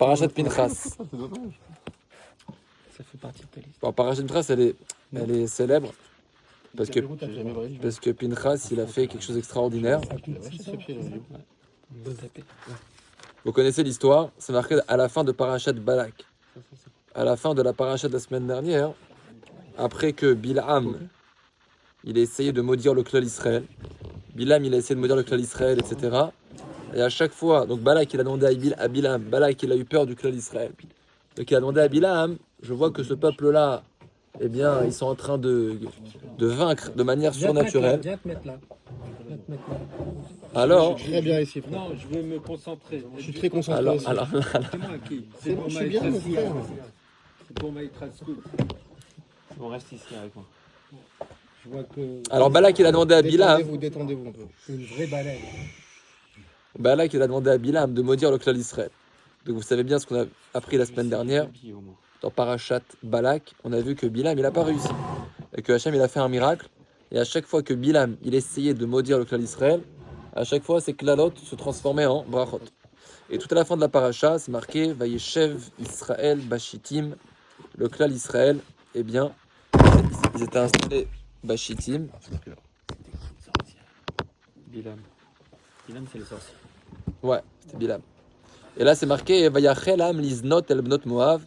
Parashat Pinchas. C'est dommage. Ça fait partie de ta liste. Bon, Parashat Pinchas, elle est célèbre parce que Pinchas, il a fait quelque chose d'extraordinaire. Vous connaissez l'histoire, c'est marqué à la fin de Parashat Balak. À la fin de la Parashat de la semaine dernière, après que Bil'am, il a essayé de maudire le clan Israël. Bil'am, il a essayé de maudire le clan Israël, etc. Et à chaque fois, donc Balak, il a demandé à Bil'am, Balak, il a eu peur du clan Israël. Donc il a demandé à Bil'am, je vois que ce peuple-là, eh bien, ils sont en train de vaincre de manière surnaturelle. Viens te mettre là. Alors, Je suis très bien ici, frère. Non, je veux me concentrer. Je suis très concentré alors, aussi. alors, C'est moi qui. C'est bon, je suis bien, mon frère. C'est pour Maïtra School. On reste ici avec moi. Je vois que. alors Balak, il a demandé à Bil'am, Détendez-vous un peu. C'est une vraie baleine. Balak, il a demandé à Bil'am de maudire le clan Israël. Donc vous savez bien ce qu'on a appris la semaine dernière. Dans Parashat Balak, on a vu que Bil'am, il n'a pas réussi. Et que Hachem, il a fait un miracle. Et à chaque fois que Bil'am, il essayait de maudire le clan d'Israël, à chaque fois, ces klalot se transformaient en brachot. Et tout à la fin de la paracha, c'est marqué Vayeshev Israël Bashitim. Le clan d'Israël, eh bien, ils étaient installés Bashitim. Bilam. Bilam, c'est les sorciers. Ouais, c'était Bil'am. Et là, c'est marqué Vayachel Am Liznot El Bnot Moav.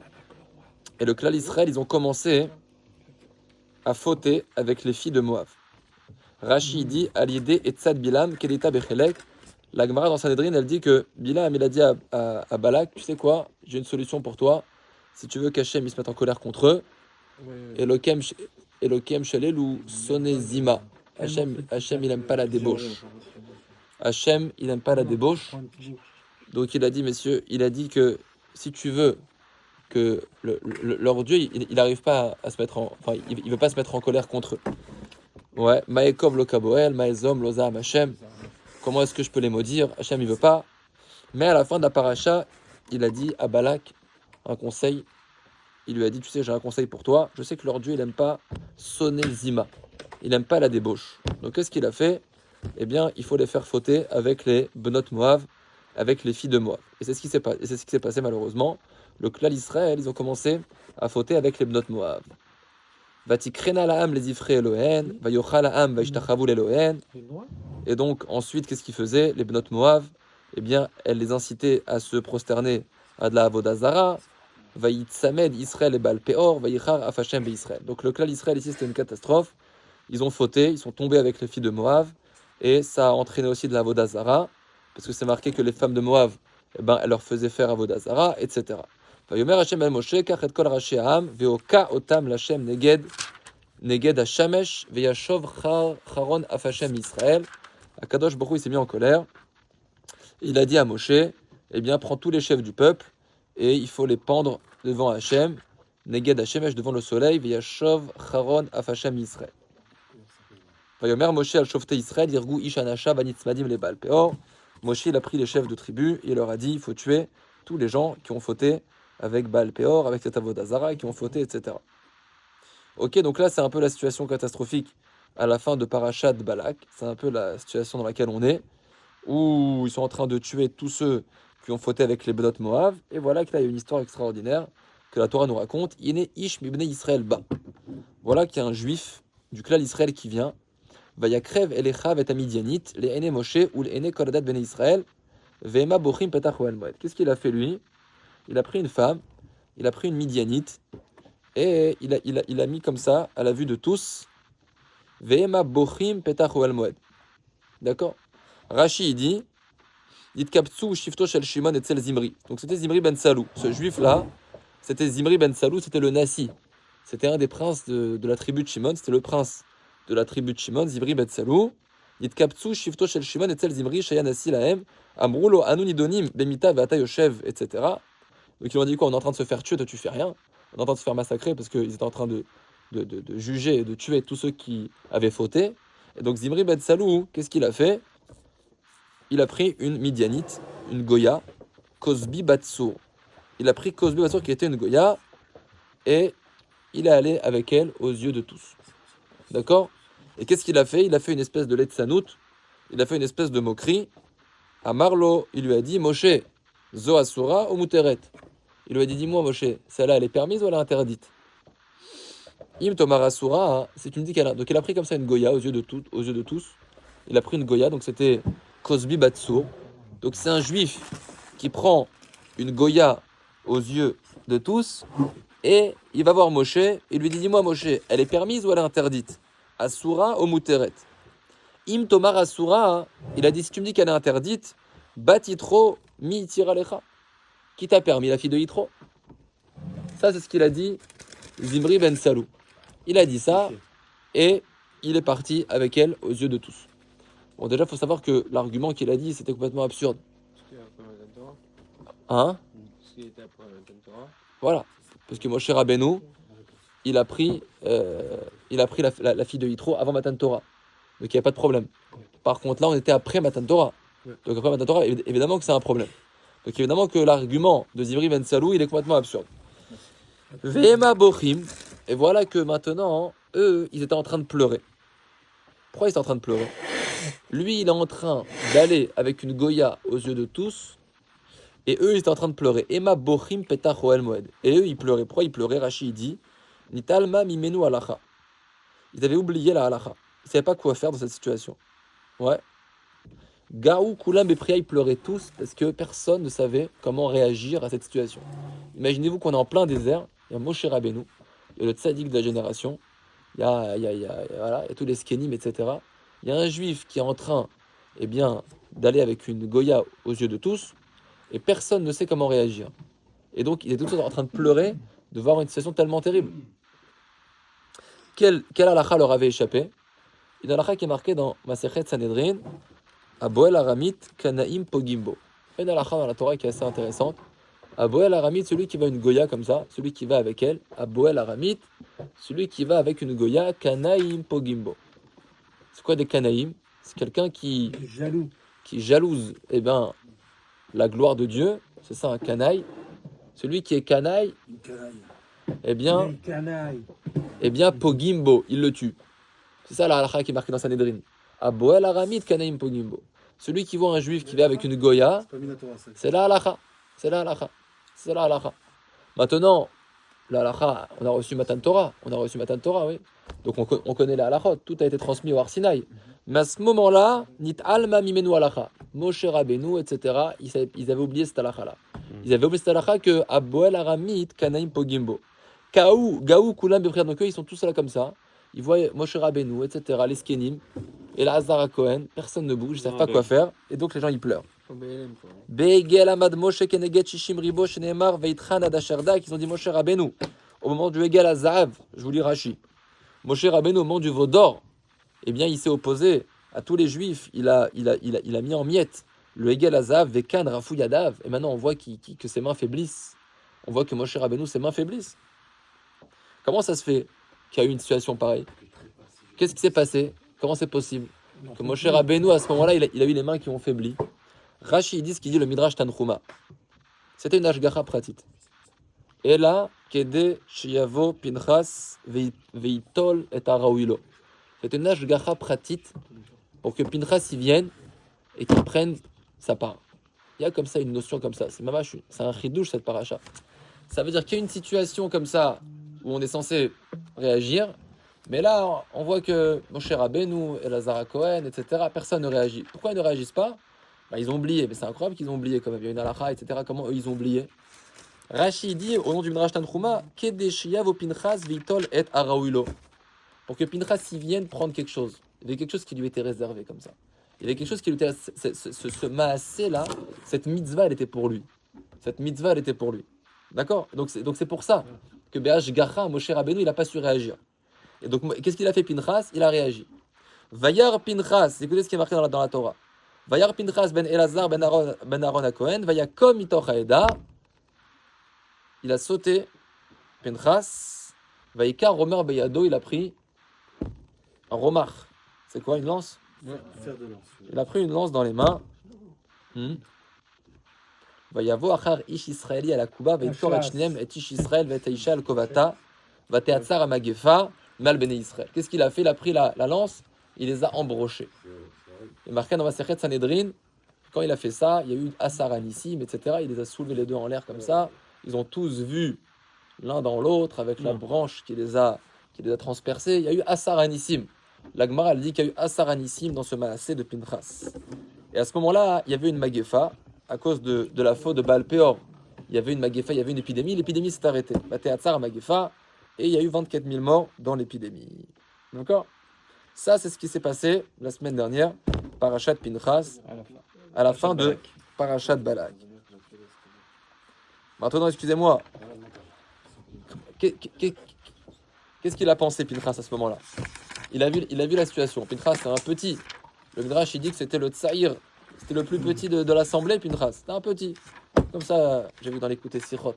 Et le clan d'Israël, ils ont commencé à fauter avec les filles de Moab. Rashi dit Alidé et Tzad Bilam, Kedita Bechelek. La Gemara dans Sanhedrin, elle dit que Bilam, il a dit à Balak, tu sais quoi, j'ai une solution pour toi. Si tu veux qu'Hachem se mette en colère contre eux, Elokem Shalel ou Sonezima. Hachem, il n'aime pas la débauche. Hachem, il n'aime pas la débauche. Donc il a dit, messieurs, il a dit que si tu veux que leur Dieu, il n'arrive pas à se mettre en... Enfin, il veut pas se mettre en colère contre eux. Ouais, Maekov lo kaboel, Maezom lo zaham Hachem. Comment est-ce que je peux les maudire? Hachem, il veut pas. Mais à la fin de la paracha, il a dit à Balak un conseil. Il lui a dit, tu sais, j'ai un conseil pour toi. Je sais que leur Dieu, il n'aime pas sonner Zima. Il n'aime pas la débauche. Donc qu'est-ce qu'il a fait? Eh bien, il faut les faire fauter avec les Benot Moav, avec les filles de Moab. Et c'est ce qui s'est passé malheureusement. Le clan Israël, ils ont commencé à fauter avec les Benot Moav. Vatikrena la'am les Ifrei Elohen, vayocha la'am vaishtachavu l'Elohen. Et donc ensuite, qu'est-ce qu'ils faisaient? Les Benot Moav, eh bien, elles les incitaient à se prosterner à de la Avodah Zara. Vayitzamed Israël et Baal Peor, vayichar afashem be'Israël. Donc le clan Israël ici, c'était une catastrophe. Ils ont fauté, ils sont tombés avec les filles de Moab, et ça a entraîné aussi de la Avodah Zara, parce que c'est marqué que les femmes de Moab, eh ben, elles leur faisaient faire Avodah Zara, etc. Vayomer Hashem el Moshe, kach et kol rashi ha'am, ve'oka otam l'Hashem neged hashamesh, ve'yashov charon afashem Israël. Akadosh Baruch Hu, il s'est mis en colère. Il a dit à Moshe, eh bien, prends tous les chefs du peuple, et il faut les pendre devant Hachem, neged hashamesh, devant le soleil, ve'yashov charon afashem Israël. Vayomer Moshe al shofte Israël, irgou ishanasha vanitzmadim le Baal Peor. Moshe, il a pris les chefs de tribu, et il leur a dit, il faut tuer tous les gens qui ont fauté avec Baal Peor, avec cette Avodah Zara, qui ont fauté, etc. Ok, donc là, c'est un peu la situation catastrophique à la fin de Parashat Balak. C'est un peu la situation dans laquelle on est, où ils sont en train de tuer tous ceux qui ont fauté avec les Benot Moav. Et voilà que là, il y a une histoire extraordinaire que la Torah nous raconte. Iné Ish Mibnei Israël Ba. Voilà qu'il y a un juif du clan Israël qui vient. Vayakrev Elechav et Amidianit, les Ene Moshe ou les Ene Koradat Bene Israël. Vema Bochim Petach Oel Moed. Qu'est-ce qu'il a fait lui? Il a pris une femme, il a pris une Midianite, et il a mis comme ça, à la vue de tous, Vema Bochim Petach Oel Moed. D'accord? Rashi, il dit, Yitkaptsu Shifto Shel Shimon et Tzel Zimri. Donc c'était Zimri ben Salou. Ce juif-là, c'était Zimri ben Salou, c'était le Nassi. C'était un des princes de la tribu de Shimon, c'était le prince de la tribu de Shimon, Zimri ben Salou. Yitkaptsu Shifto Shel Shimon et Tzel Zimri, Shaya Nassi Lahem, Amrulo Anunidonim, Bemita Vata Yoshev, etc. Donc ils ont dit quoi? On est en train de se faire tuer, toi tu fais rien. On est en train de se faire massacrer parce qu'ils étaient en train de juger et de tuer tous ceux qui avaient fauté. Et donc Zimri ben Salou, qu'est-ce qu'il a fait? Il a pris une Midianite, une Goya, Cosbi Batsur. Il a pris Cosbi Batsur qui était une Goya et il est allé avec elle aux yeux de tous. D'accord? Et qu'est-ce qu'il a fait? Il a fait une espèce de letsanout, il a fait une espèce de moquerie. À Marlo, il lui a dit, Moshe, Zo asura ou muteret. Il lui a dit, dis-moi, Moshe, celle-là, elle est permise ou elle est interdite? Im tomar asura, si tu me dis qu'elle a... Donc il a pris comme ça une goya aux yeux de tous. Il a pris une goya, donc c'était Kosbi Batsur. Donc c'est un juif qui prend une goya aux yeux de tous et il va voir Moshe et lui dit, dis-moi Moshe, elle est permise ou elle est interdite? Asura ou muteret. Im tomar asura, il a dit, si tu me dis qu'elle est interdite, bat Yitro mi tiralecha. Qui t'a permis, la fille de Yitro? Ça, c'est ce qu'il a dit Zimri ben Salou. Il a dit ça et il est parti avec elle aux yeux de tous. Bon, déjà, il faut savoir que l'argument qu'il a dit, c'était complètement absurde. Hein? Voilà. Parce que Moshe Rabbeinu, il a pris la fille de Yitro avant Matan Torah. Donc il n'y avait pas de problème. Par contre, là, on était après Matan Torah. Donc après Matan Torah, évidemment que c'est un problème. Donc évidemment que l'argument de Zimri ben Salou, il est complètement absurde. Vema Bochim. Et voilà que maintenant, eux, ils étaient en train de pleurer. Pourquoi ils étaient en train de pleurer? Lui, il est en train d'aller avec une goya aux yeux de tous. Et eux, ils étaient en train de pleurer. Ema Bochim petach oel moed. Et eux, ils pleuraient. Pourquoi ils pleuraient? Rashi, il dit Nitalma mimenu halacha. Ils avaient oublié la halacha. Ils ne savaient pas quoi faire dans cette situation. Ouais. Gaou, Koulam et Priya, ils pleuraient tous parce que personne ne savait comment réagir à cette situation. Imaginez-vous qu'on est en plein désert. Il y a Moshe Rabbeinu. Il y a le tzaddik de la génération. Il y a tous les skenim, etc. Il y a un juif qui est en train d'aller avec une goya aux yeux de tous. Et personne ne sait comment réagir. Et donc, il est tous en train de pleurer de voir une situation tellement terrible. Quel halakha leur avait échappé? Une halakha qui est marquée dans Masechet Sanhedrin, Aboel Aramit Kanaim Pogimbo. Une halakha dans la Torah qui est assez intéressante. Aboel Aramit, celui qui va une goya comme ça, celui qui va avec elle. Aboel Aramit, celui qui va avec une goya, Kanaim Pogimbo. C'est quoi des Kanaim? C'est quelqu'un qui jalouse la gloire de Dieu, c'est ça un canaille. Celui qui est canaille, Pogimbo, il le tue. C'est ça la halakha qui est marquée dans Sanhedrin. Aboel Aramit Kanaim Pogimbo. Celui qui voit un juif qui va avec une goya, c'est la halakha. C'est la halakha. Maintenant, la halakha, on a reçu Matan Torah, oui. Donc on connaît la halakha, tout a été transmis au Har Sinaï. Mais à ce moment-là, nit alma mimenu halakha. Moshe Rabbeinu, etc., ils avaient oublié cette halakha-là. Ils avaient oublié cette halakha que Aboel Aramit Kanaim Pogimbo. Gaou, Kulam, Befriad, donc eux, ils sont tous là comme ça. Ils voient Moshe Rabbeinu, etc., les Skenim, et la Hazara Cohen, personne ne bouge, ils ne savent pas quoi faire, et donc les gens ils pleurent. Be'egel Amad Moshe Keneget Shishim Ribo Shenemar Veitran Adasherda, qu'ils ont dit Moshe Rabbeinu, au moment du Egel Azav, je vous lis Rashi. Moshe Rabbeinu, au moment du veau d'or, il s'est opposé à tous les juifs, il a mis en miettes le Egel Azav, Vekan Rafou Yadav, et maintenant on voit que ses mains faiblissent. On voit que Moshe Rabbeinu, ses mains faiblissent. Comment ça se fait qu'il y a eu une situation pareille? Qu'est-ce qui s'est passé? Comment c'est possible que Moshe Rabbeinu, à ce moment-là, il a eu les mains qui ont faibli? Rashi dit ce qu'il dit le Midrash Tanchuma. C'était une ashgacha pratit. Et là, Kede Shiyavo Pinchas Veitol et Araouilo. C'était une ashgacha pratit pour que Pinchas y vienne et qu'il prenne sa part. Il y a comme ça une notion comme ça. C'est un chidouche cette paracha. Ça veut dire qu'il y a une situation comme ça où on est censé réagir, mais là, on voit que Moshe Rabbeinu, Elazar Cohen, etc., personne ne réagit. Pourquoi ils ne réagissent pas? Ils ont oublié, mais c'est incroyable qu'ils ont oublié quand même. Il y a une halakha, etc. Comment eux, ils ont oublié? Rashi dit, au nom du Midrash Tanchuma, Kedeshiyav Pinchas Vitol et Araouilo. Pour que Pinchas y vienne prendre quelque chose. Il y avait quelque chose qui lui était réservé comme ça. Il y avait quelque chose qui lui était... Ce maasé-là, cette mitzvah, elle était pour lui. D'accord? Donc c'est pour ça que Be'ash Gacha, Moshe Rabbeinu, il n'a pas su réagir. Et donc, qu'est-ce qu'il a fait Pinchas? Il a réagi. Vayar Pinchas, écoutez ce qui est marqué dans la Torah. Vayar Pinchas ben Elazar ben Aaron à Cohen, Vayakom mitoch haeda. Il a sauté, Pinchas, Vayikar Romer Beyado, il a pris un romach. C'est quoi, une lance? Il a pris une lance dans les mains. Vayavo achar ish Israeli à la Kuba, Vayikor et Shneem et ish Israël Vetaisha al Kovata, Vateatzar à Magefa, Mal Bene Israël. Qu'est-ce qu'il a fait? Il a pris la lance, il les a embrochés. Il est marqué dans Masechet Sanhedrin Quand il a fait ça, il y a eu Asaranissim, etc. Il les a soulevés les deux en l'air comme ça. Ils ont tous vu l'un dans l'autre avec la branche qui les a transpercés. Il y a eu Asaranissim. La Gemara elle dit qu'il y a eu Asaranissim dans ce Maasé de Pinchas. Et à ce moment-là, il y avait une Magefa à cause de la faute de Baal Peor. Il y avait une Magefa, il y avait une épidémie. L'épidémie s'est arrêtée. Batéatzar Magefa. Et il y a eu 24 000 morts dans l'épidémie. D'accord? Ça, c'est ce qui s'est passé la semaine dernière, Parashat Pinchas, à la fin de Parashat Balak. Maintenant, excusez-moi, qu'est-ce qu'il a pensé Pinchas à ce moment-là? Il a vu la situation. Pinchas, c'est un petit. Le Midrash, il dit que c'était le Tsaïr, c'était le plus petit de l'assemblée, Pinchas. C'était un petit. Comme ça, j'ai vu dans l'écouté Sichot.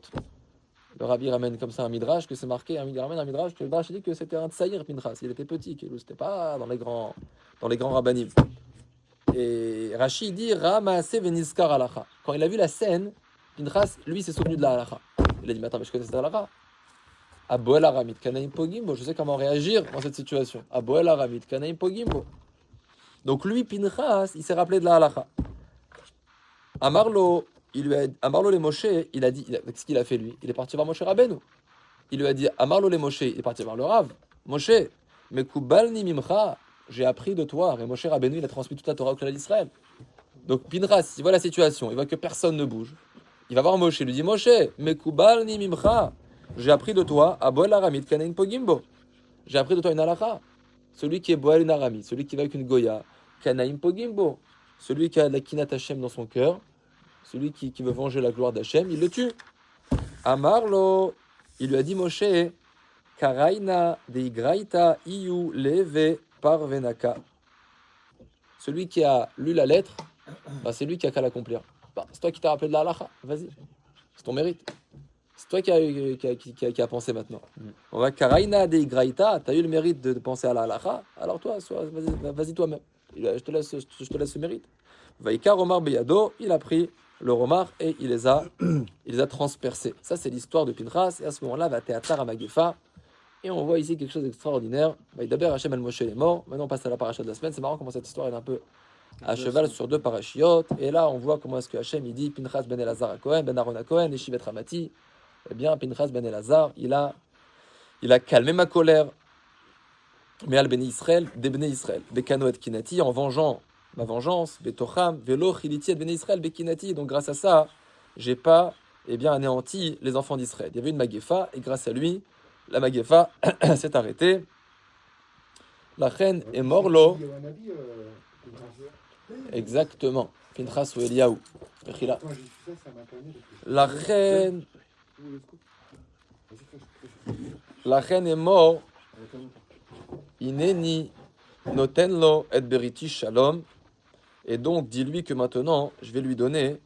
Le Rabbi ramène comme ça un Midrash, que c'est marqué, il ramène un Midrash, que le Midrash dit que c'était un Tsaïr, Pinchas. Il était petit, que c'était pas dans les grands rabbanim. Et Rashi dit Ramase veniskar halacha. Quand il a vu la scène, Pinchas, lui, s'est souvenu de la halacha. Il a dit, mais attends, mais je connais cette halacha. Aboel Aramit, Kanaim Pogimbo, je sais comment réagir dans cette situation. Aboel Aramit, Kanaim Pogimbo. Donc lui, Pinchas, il s'est rappelé de la halacha. Amarlo les Moshe, il a dit, ce qu'il a fait lui, il est parti voir Moshe Rabbeinu. Il lui a dit, Amarlo les Moshe, il est parti voir le Rav. Moshe, Mekubalni Mimcha, j'ai appris de toi. Et Moshe Rabbeinu, il a transmis toute la Torah au clan d'Israël. Donc Pinchas, il voit la situation, il voit que personne ne bouge. Il va voir Moshe, il lui dit, Moshe, Mekubalni Mimcha, j'ai appris de toi, Aboel Aramit Kanaim Pogimbo. J'ai appris de toi une halakha. Celui qui est Boel une Aramit, celui qui va avec une Goya, Kanaim Pogimbo. Celui qui a la Kinat Hashem dans son cœur, celui qui veut venger la gloire d'Hachem, il le tue. Amarlo, il lui a dit Moshe, Karaina deigraita iu leve parvenaka. Celui qui a lu la lettre, c'est lui qui a qu'à l'accomplir. C'est toi qui t'as rappelé de la halakha, vas-y, c'est ton mérite. C'est toi qui a pensé maintenant. On va Karaina deigraita, t'as eu le mérite de penser à la halakha, alors toi, vas-y toi-même. Je te laisse ce mérite. Vaikar Omar Beyado, il a pris le romar et il les a transpercés. Ça, c'est l'histoire de Pinchas. Et à ce moment-là, va Théatar à Magefa. Et on voit ici quelque chose d'extraordinaire. D'abord, Hachem El-Moshe est mort. Maintenant, on passe à la paracha de la semaine. C'est marrant comment cette histoire est un peu à cheval sur deux parachiotes. Et là, on voit comment est-ce que Hachem il dit Pinchas ben Elazar à Cohen, ben Aaron à Cohen, et Shivet Ramati. Eh bien, Pinchas ben Elazar, il a calmé ma colère. Mais al Beni Israël, des Bnei Israël, Bekano et Kinati, en vengeant ma vengeance, Betocham, Velo, Chiliti et Bnei Israël, Bekinati. Donc grâce à ça, j'ai pas anéanti les enfants d'Israël. Il y avait une Magefa, et grâce à lui, la Magefa s'est arrêtée. La reine est morlo. Exactement. Pinchas ou Eliaou. La reine est morte. Ineni notenlo et beriti shalom. Et donc, dis-lui que maintenant, je vais lui donner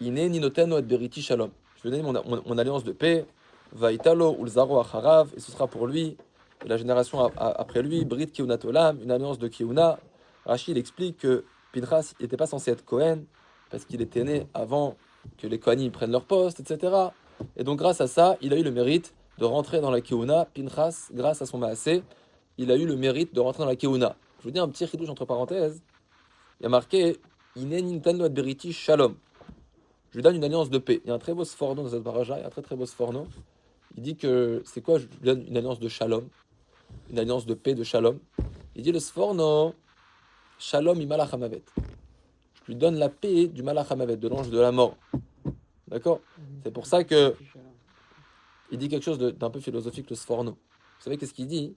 Ineni notenlo et beriti shalom. Je vais lui donner mon alliance de paix. Vaitalo ulzaro acharav. Et ce sera pour lui, et la génération après lui, Brit Keunat Olam, une alliance de Keuna. Rashi, il explique que Pinchas n'était pas censé être Cohen, parce qu'il était né avant que les Kohanim prennent leur poste, etc. Et donc, grâce à ça, il a eu le mérite de rentrer dans la Keuna. Pinchas, grâce à son Maasé, il a eu le mérite de rentrer dans la Keuna. Je vous dis un petit chidouche entre parenthèses. Il y a marqué Inen Nintendo Beriti Shalom. Je lui donne une alliance de paix. Il y a un très beau sforno dans cette paraja, il y a un très très beau sforno. Il dit que c'est quoi? Je lui donne une alliance de Shalom, une alliance de paix de Shalom. Il dit le sforno Shalom imalach hamavet. Je lui donne la paix du malach hamavet, de l'ange de la mort. D'accord? C'est pour ça que il dit quelque chose d'un peu philosophique, le sforno. Vous savez qu'est-ce qu'il dit?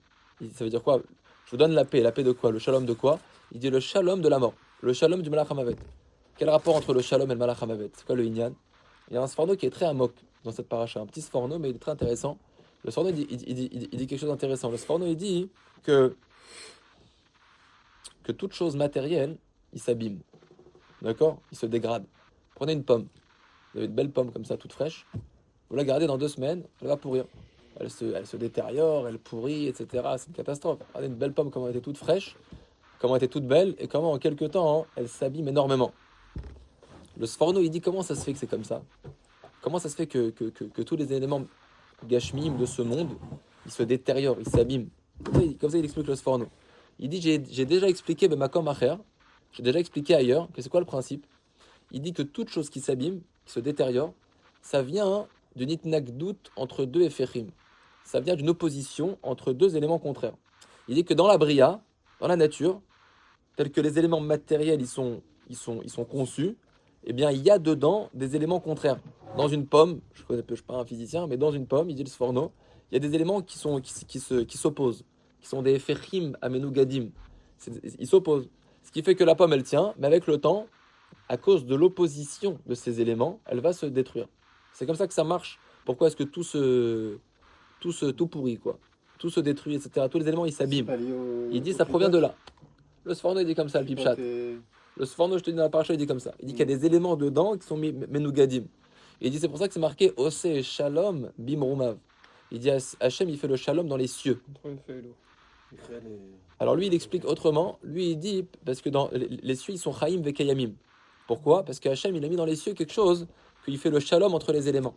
Ça veut dire quoi? Je vous donne la paix de quoi? Le shalom de quoi? Il dit le shalom de la mort, le shalom du malach hamavet. Quel rapport entre le shalom et le malach hamavet? C'est quoi le inyan? Il y a un sforno qui est très amok dans cette paracha, un petit sforno, mais il est très intéressant. Le sforno, il dit quelque chose d'intéressant. Le sforno, il dit que toute chose matérielle, il s'abîme. D'accord? Il se dégrade. Prenez une pomme. Vous avez une belle pomme comme ça, toute fraîche. Vous la gardez dans 2 semaines, elle va pourrir. Elle se détériore, elle pourrit, etc. C'est une catastrophe. Regardez une belle pomme, comment elle était toute fraîche, comment elle était toute belle, et comment en quelques temps, elle s'abîme énormément. Le sforno, il dit comment ça se fait que c'est comme ça? Comment ça se fait que tous les éléments gashmim de ce monde, ils se détériorent, ils s'abîment? Comme ça, il explique le sforno. Il dit, j'ai déjà expliqué, j'ai déjà expliqué ailleurs, que c'est quoi le principe? il dit que toute chose qui s'abîme, qui se détériore, ça vient d'une itnagdout entre deux éphérim. Ça vient d'une opposition entre deux éléments contraires. Il dit que dans la bria, dans la nature, tels que les éléments matériels ils sont conçus, eh bien il y a dedans des éléments contraires. Dans une pomme, je ne suis pas un physicien, mais dans une pomme, il dit le Sforno, il y a des éléments qui s'opposent, qui sont des éphérim amenugadim. Ils s'opposent. Ce qui fait que la pomme, elle tient, mais avec le temps, à cause de l'opposition de ces éléments, elle va se détruire. C'est comme ça que ça marche. Pourquoi est-ce que tout pourrit, quoi. Tout se détruit, etc. Tous les éléments, ils s'abîment. Il dit ça provient de là. Le Sforno, il dit comme ça, le Pipchat. Le Sforno, je te dis dans la paracha, il dit comme ça. Il dit qu'il y a des éléments dedans qui sont menugadim. Il dit c'est pour ça que c'est marqué Ose Shalom Bimrumav. Il dit Hachem, il fait le shalom dans les cieux. Entre une feuille et l'autre. Alors lui, il explique autrement. Lui, il dit, parce que dans les cieux, ils sont Chaim Vekayamim. Pourquoi? Parce que Hachem, il a mis dans les cieux quelque chose, qu'il fait le shalom entre les éléments.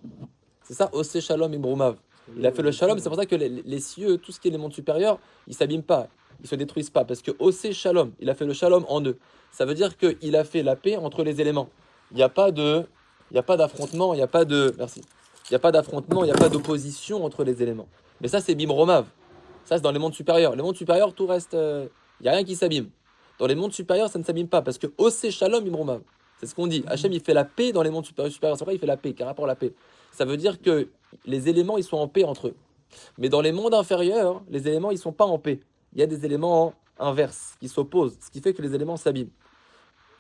C'est ça, Ose Shalom Bimrumav. Il a fait le shalom, c'est pour ça que les cieux, tout ce qui est les mondes supérieurs, ils s'abîment pas, ils se détruisent pas. Parce que Ose Shalom, il a fait le shalom en eux. Ça veut dire qu'il a fait la paix entre les éléments. Il n'y a pas d'affrontement, il n'y a pas de... Merci. Il n'y a pas d'affrontement, il n'y a pas d'opposition entre les éléments. Mais ça, c'est Bimromav. Ça, c'est dans les mondes supérieurs. Les mondes supérieurs, tout reste... Il n'y a rien qui s'abîme. Dans les mondes supérieurs, ça ne s'abîme pas. Parce que Ose Shalom Bimromav. C'est ce qu'on dit. Hachem, il fait la paix dans les mondes supérieurs. C'est pourquoi il fait la paix, quel rapport à la paix? Ça veut dire que les éléments, ils sont en paix entre eux. Mais dans les mondes inférieurs, les éléments, ils ne sont pas en paix. Il y a des éléments inverses qui s'opposent, ce qui fait que les éléments s'abîment.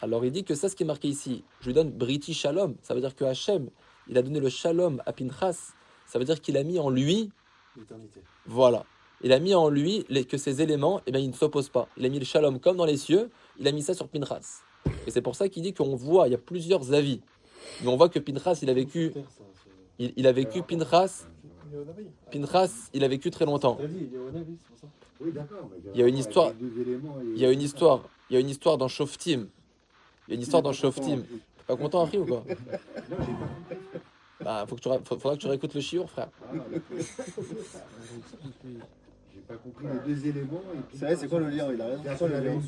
Alors il dit que ça, ce qui est marqué ici, je lui donne Briti Shalom, ça veut dire que Hachem, il a donné le Shalom à Pinchas, ça veut dire qu'il a mis en lui, L'éternité. voilà, il a mis en lui que ces éléments, eh bien, ils ne s'opposent pas. Il a mis le Shalom comme dans les cieux, il a mis ça sur Pinchas. Et c'est pour ça qu'il dit qu'on voit, il y a plusieurs avis, mais on voit que Pinchas, il a vécu Pinchas, il a vécu très longtemps. Oui, d'accord. Il y a une histoire, avec les deux éléments et- il y a une histoire dans Shoftim. Il y a une histoire dans Shoftim. T'es pas content, Harry, ou quoi? Non, j'ai pas compris. Bah, faudra que tu réécoutes le chiour, frère. Ah, d'accord. J'ai pas compris les deux éléments. Et puis- C'est vrai, c'est quoi le lien? Il a raison. C'est quoi le lien?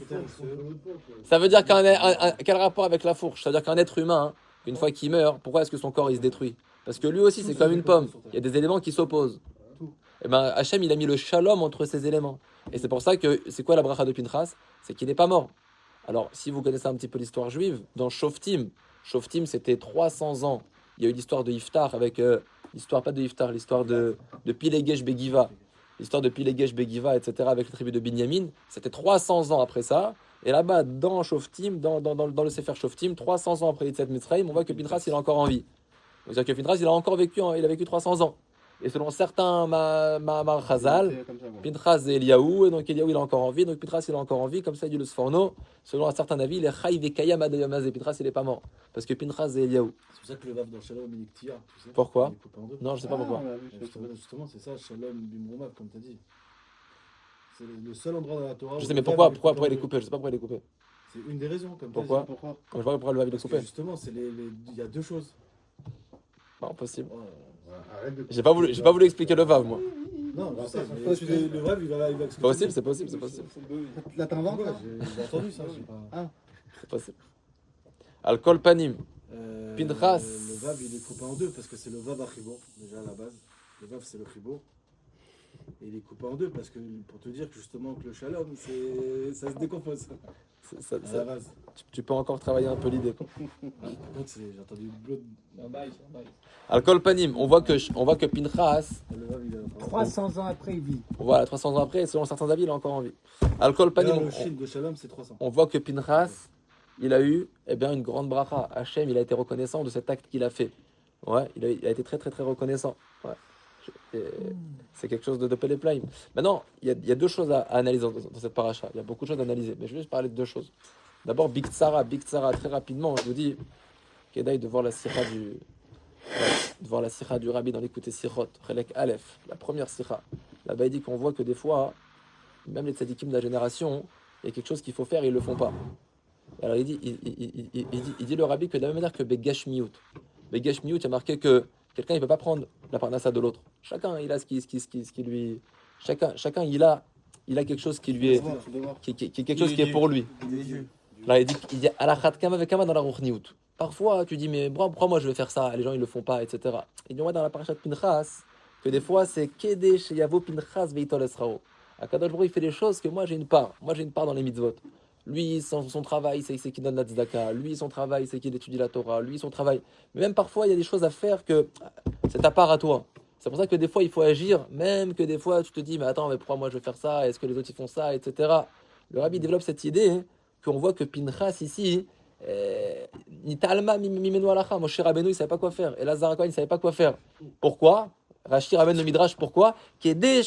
Ça veut dire quel rapport avec la fourche? Ça veut dire qu'un être humain, une fois qu'il meurt, pourquoi est-ce que son corps il se détruit? Parce que lui aussi, c'est comme une pomme. Il y a des éléments qui s'opposent. Et ben, Hachem, il a mis le shalom entre ces éléments. Et c'est pour ça que, c'est quoi la bracha de Pinchas? C'est qu'il n'est pas mort. Alors, si vous connaissez un petit peu l'histoire juive, dans Shoftim, c'était 300 ans. Il y a eu l'histoire de Iftar avec, l'histoire pas de Iftar, l'histoire de Pilegesh Begiva. L'histoire de Pilegesh Begiva, etc., avec la tribu de Binyamin. C'était 300 ans après ça. Et là-bas, dans Shoftim, dans le Sefer Shoftim, 300 ans après Yitzhak Mitzrayim, on voit que Pinchas, il est encore en vie. C'est-à-dire que Pinchas, il a encore vécu, il a vécu 300 ans. Et selon certains Ma'amar Chazal, Pinchas et Eliaou, et donc Eliaou il est encore en vie, donc Pinchas il est encore en vie, comme ça il dit le Sforno, selon un certain avis, il est Chaï Vekayam Adayamaz, et Pinchas il est pas mort, parce que Pinchas et Eliaou. C'est pour ça que le Vav dans Shalom il est Ktia, tu sais. Pourquoi? Il est coupé en deux. Non, je sais pas pourquoi. Justement, c'est ça, Shalom Bimromav, comme tu as dit. C'est le seul endroit dans la Torah. Je où sais, le mais Vav, pourquoi il est il est coupé en coupé? Je sais pas pourquoi il est coupé. deux. C'est une des raisons, comme Pourquoi? tu as dit. Je vois pas pourquoi le Vav il est Parce que coupé. justement, il y a deux choses. Non, possible. Oh, Arrête de- J'ai pas voulu expliquer le Vav, moi. non, je sais, mais le Vav, il va C'est possible, c'est possible, c'est possible. Là, t'inventes, Ouais, là? j'ai entendu ça, je sais pas. C'est possible. Al-Kol Panim. Pinchas. Le Vav, il est coupé en deux parce que c'est le Vav à Chibour, déjà à la base. Le Vav, c'est le Chibour. Et il est coupé en deux parce que, pour te dire que justement, que le Shalom, ça se décompose à la base. Tu peux encore travailler un peu l'idée. Par contre, j'ai entendu le blood. Al-Kol Panim, on voit que Pinchas, Le Vav, il est 300 ans après, il vit. voilà, 300 ans après, selon certains avis, il est encore en vie. Al-Kol Panim, le Shin de Shalom, c'est 300. on voit que Pinchas, il a eu une grande bracha. Hachem, il a été reconnaissant de cet acte qu'il a fait. Ouais, il a été très très très reconnaissant. Ouais. C'est quelque chose de Peleplaim. Maintenant, il y a deux choses à analyser dans cette paracha. Il y a beaucoup de choses à analyser, mais je vais juste parler de deux choses. D'abord, Big Tzara, très rapidement, je vous dis, Kedaï de voir la sikha du rabbi dans l'écouté Sichot, Chelek Aleph, la première sikha. Là-bas, il dit qu'on voit que des fois, même les tzadikim de la génération, il y a quelque chose qu'il faut faire et ils le font pas. Alors il dit le rabbi que de la même manière que Begashmiut, il y a marqué que quelqu'un il peut pas prendre la parnassa de l'autre. Chacun il a ce qui lui, chacun il a quelque chose qui lui est, qui quelque chose qui est pour lui. Là il dit alachat kama vekama dans la ruchniut. parfois tu dis, mais pourquoi moi je vais faire ça? Les gens ils le font pas, etc. Et on voit dans la paracha de Pinchas que des fois c'est Kedesh Yavo Pinchas Veitol Esrao. Akadosh Baruch Hu, il fait des choses que moi j'ai une part. Moi j'ai une part dans les mitzvot. Lui, son travail, c'est qu'il donne la tzedaka. Lui, son travail, c'est qu'il étudie la Torah. Lui, son travail. Mais même parfois, il y a des choses à faire que c'est ta part à toi. C'est pour ça que des fois, il faut agir, même que des fois, tu te dis, mais attends, mais pourquoi moi je vais faire ça? Est-ce que les autres ils font ça, etc. Le rabbi développe cette idée qu'on voit que Pinchas ici, ni talma mimenu alacha, Moshe Rabbeinu, il ne savait pas quoi faire. Et Lazar Cohen, il ne savait pas quoi faire. Pourquoi? Rashi ramène le midrash, pourquoi? C'est-à-dire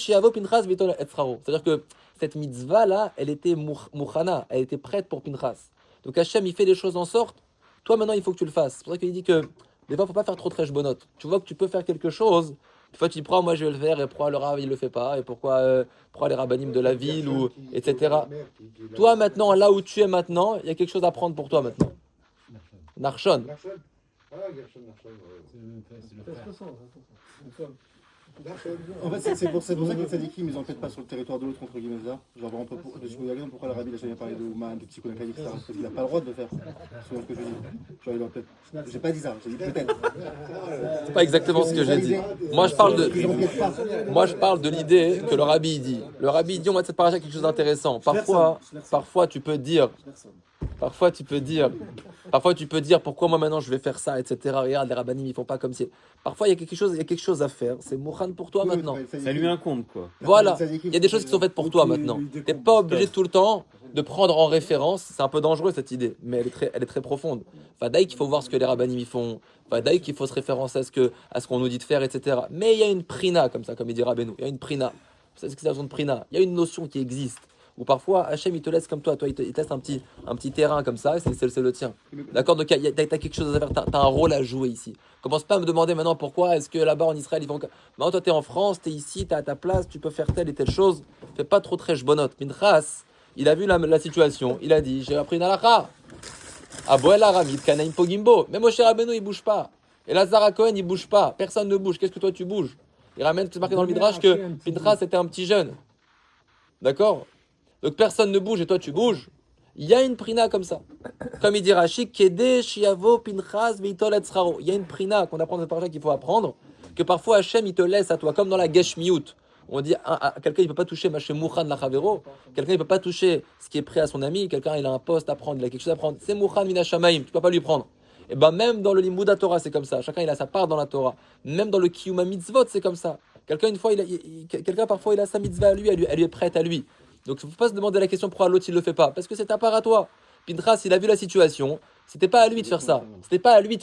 que cette mitzvah-là, elle était mouchana, elle était prête pour Pinchas. Donc Hachem, il fait des choses en sorte, toi maintenant, il faut que tu le fasses. C'est pour ça qu'il dit que des fois, il ne faut pas faire trop très bonote. Tu vois que tu peux faire quelque chose, des fois tu dis, pourquoi moi je vais le faire, et pourquoi le rabbin il le fait pas, et pourquoi les rabbinim de la ville, ou, etc. Toi maintenant, là où tu es maintenant, il y a quelque chose à prendre pour toi maintenant. Narshon. Ah, Gershon, Narshon, En fait, c'est pour ça que les tzadikim, ils n'enquêtent pas sur le territoire de l'autre, entre guillemets, là. Genre, par exemple, je me demande pourquoi le rabbi n'a jamais parlé de Ouman, de Tikkun HaKalim, etc. Parce qu'il n'a pas le droit de le faire. C'est ce que je dis. Genre, il doit peut-être. J'ai pas dit ça, j'ai dit peut-être. C'est pas exactement ce que j'ai dit. Moi, je parle de l'idée que le rabbi dit. Le rabbi dit, on va te partager quelque chose d'intéressant. Parfois, tu peux dire. Parfois tu peux dire pourquoi moi maintenant je vais faire ça, etc. Regarde, les rabbinim ils font pas comme si. Parfois il y a quelque chose à faire. C'est mouchan pour toi maintenant. Ça lui incombe, quoi. Voilà, il y a des choses qui sont faites pour toi maintenant. T'es pas obligé tout le temps de prendre en référence. C'est un peu dangereux cette idée, mais elle est très profonde. Fadaï qu'il faut voir ce que les rabbinim ils font. Fadaï qu'il faut se référencer à ce qu'on nous dit de faire, etc. Mais il y a une prina comme ça, comme il dit Rabbeinu. Il y a une prina. Vous savez ce que c'est la notion de prina? Il y a une notion qui existe. Ou parfois, Hachem, il te laisse comme toi, il te laisse un petit terrain comme ça, et c'est le tien. D'accord? Donc, t'as quelque chose à faire, t'as un rôle à jouer ici. Commence pas à me demander maintenant pourquoi est-ce que là-bas en Israël, ils vont. Maintenant, toi, t'es en France, t'es ici, t'as ta place, tu peux faire telle et telle chose. Fais pas trop très bonote. Pinchas, il a vu la situation, il a dit, j'ai appris une halakha. Aboel Aramid, Kanaim Pogimbo. Mais Moshe Rabbeinu, il bouge pas. Et Lazar Cohen, il bouge pas. Personne ne bouge. Qu'est-ce que toi, tu bouges? Il ramène, c'est marqué dans le Midrash que Pinchas était un petit jeune. D'accord? Donc personne ne bouge et toi tu bouges. Il y a une prina comme ça. Comme il dit Rashi, Kede Shiavo Pinchas Veitol Etzraro. Il y a une prina qu'on apprend dans cette parasha qu'il faut apprendre, que parfois Hachem il te laisse à toi, comme dans la Geshmiut. On dit quelqu'un il peut pas toucher Maché Mouchan Lachavero, quelqu'un il peut pas toucher ce qui est prêt à son ami, quelqu'un il a un poste à prendre, il a quelque chose à prendre. C'est Mouchan Minashamaim, tu peux pas lui prendre. Et ben même dans le Limouda Torah c'est comme ça. Chacun il a sa part dans la Torah. Même dans le Kiyuma Mitzvot c'est comme ça. Quelqu'un une fois quelqu'un parfois il a sa mitzvah à lui, elle lui est prête à lui. Donc il ne faut pas se demander la question pourquoi l'autre il le fait pas, parce que c'est ta part à toi. Pinchas il a vu la situation, c'était pas à lui de faire ça, c'était pas à lui,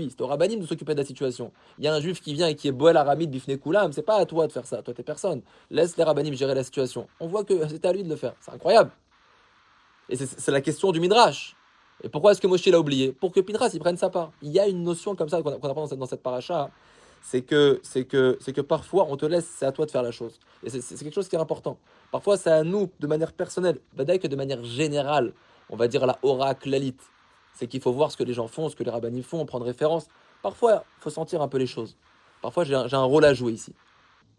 c'était au rabbanim de s'occuper de la situation. Il y a un juif qui vient et qui est boel aramid bifne kulam, c'est pas à toi de faire ça, toi t'es personne. Laisse les rabbanim gérer la situation. On voit que c'était à lui de le faire, c'est incroyable. Et c'est la question du midrash. Et pourquoi est-ce que Moshe l'a oublié? Pour que Pinchas il prenne sa part. Il y a une notion comme ça qu'on apprend dans cette paracha. C'est que parfois on te laisse, c'est à toi de faire la chose. Et c'est quelque chose qui est important. Parfois c'est à nous de manière personnelle, peut-être que de manière générale, on va dire la oracle l'élite. C'est qu'il faut voir ce que les gens font, ce que les rabbinim font, prendre référence. Parfois il faut sentir un peu les choses. Parfois j'ai un rôle à jouer ici.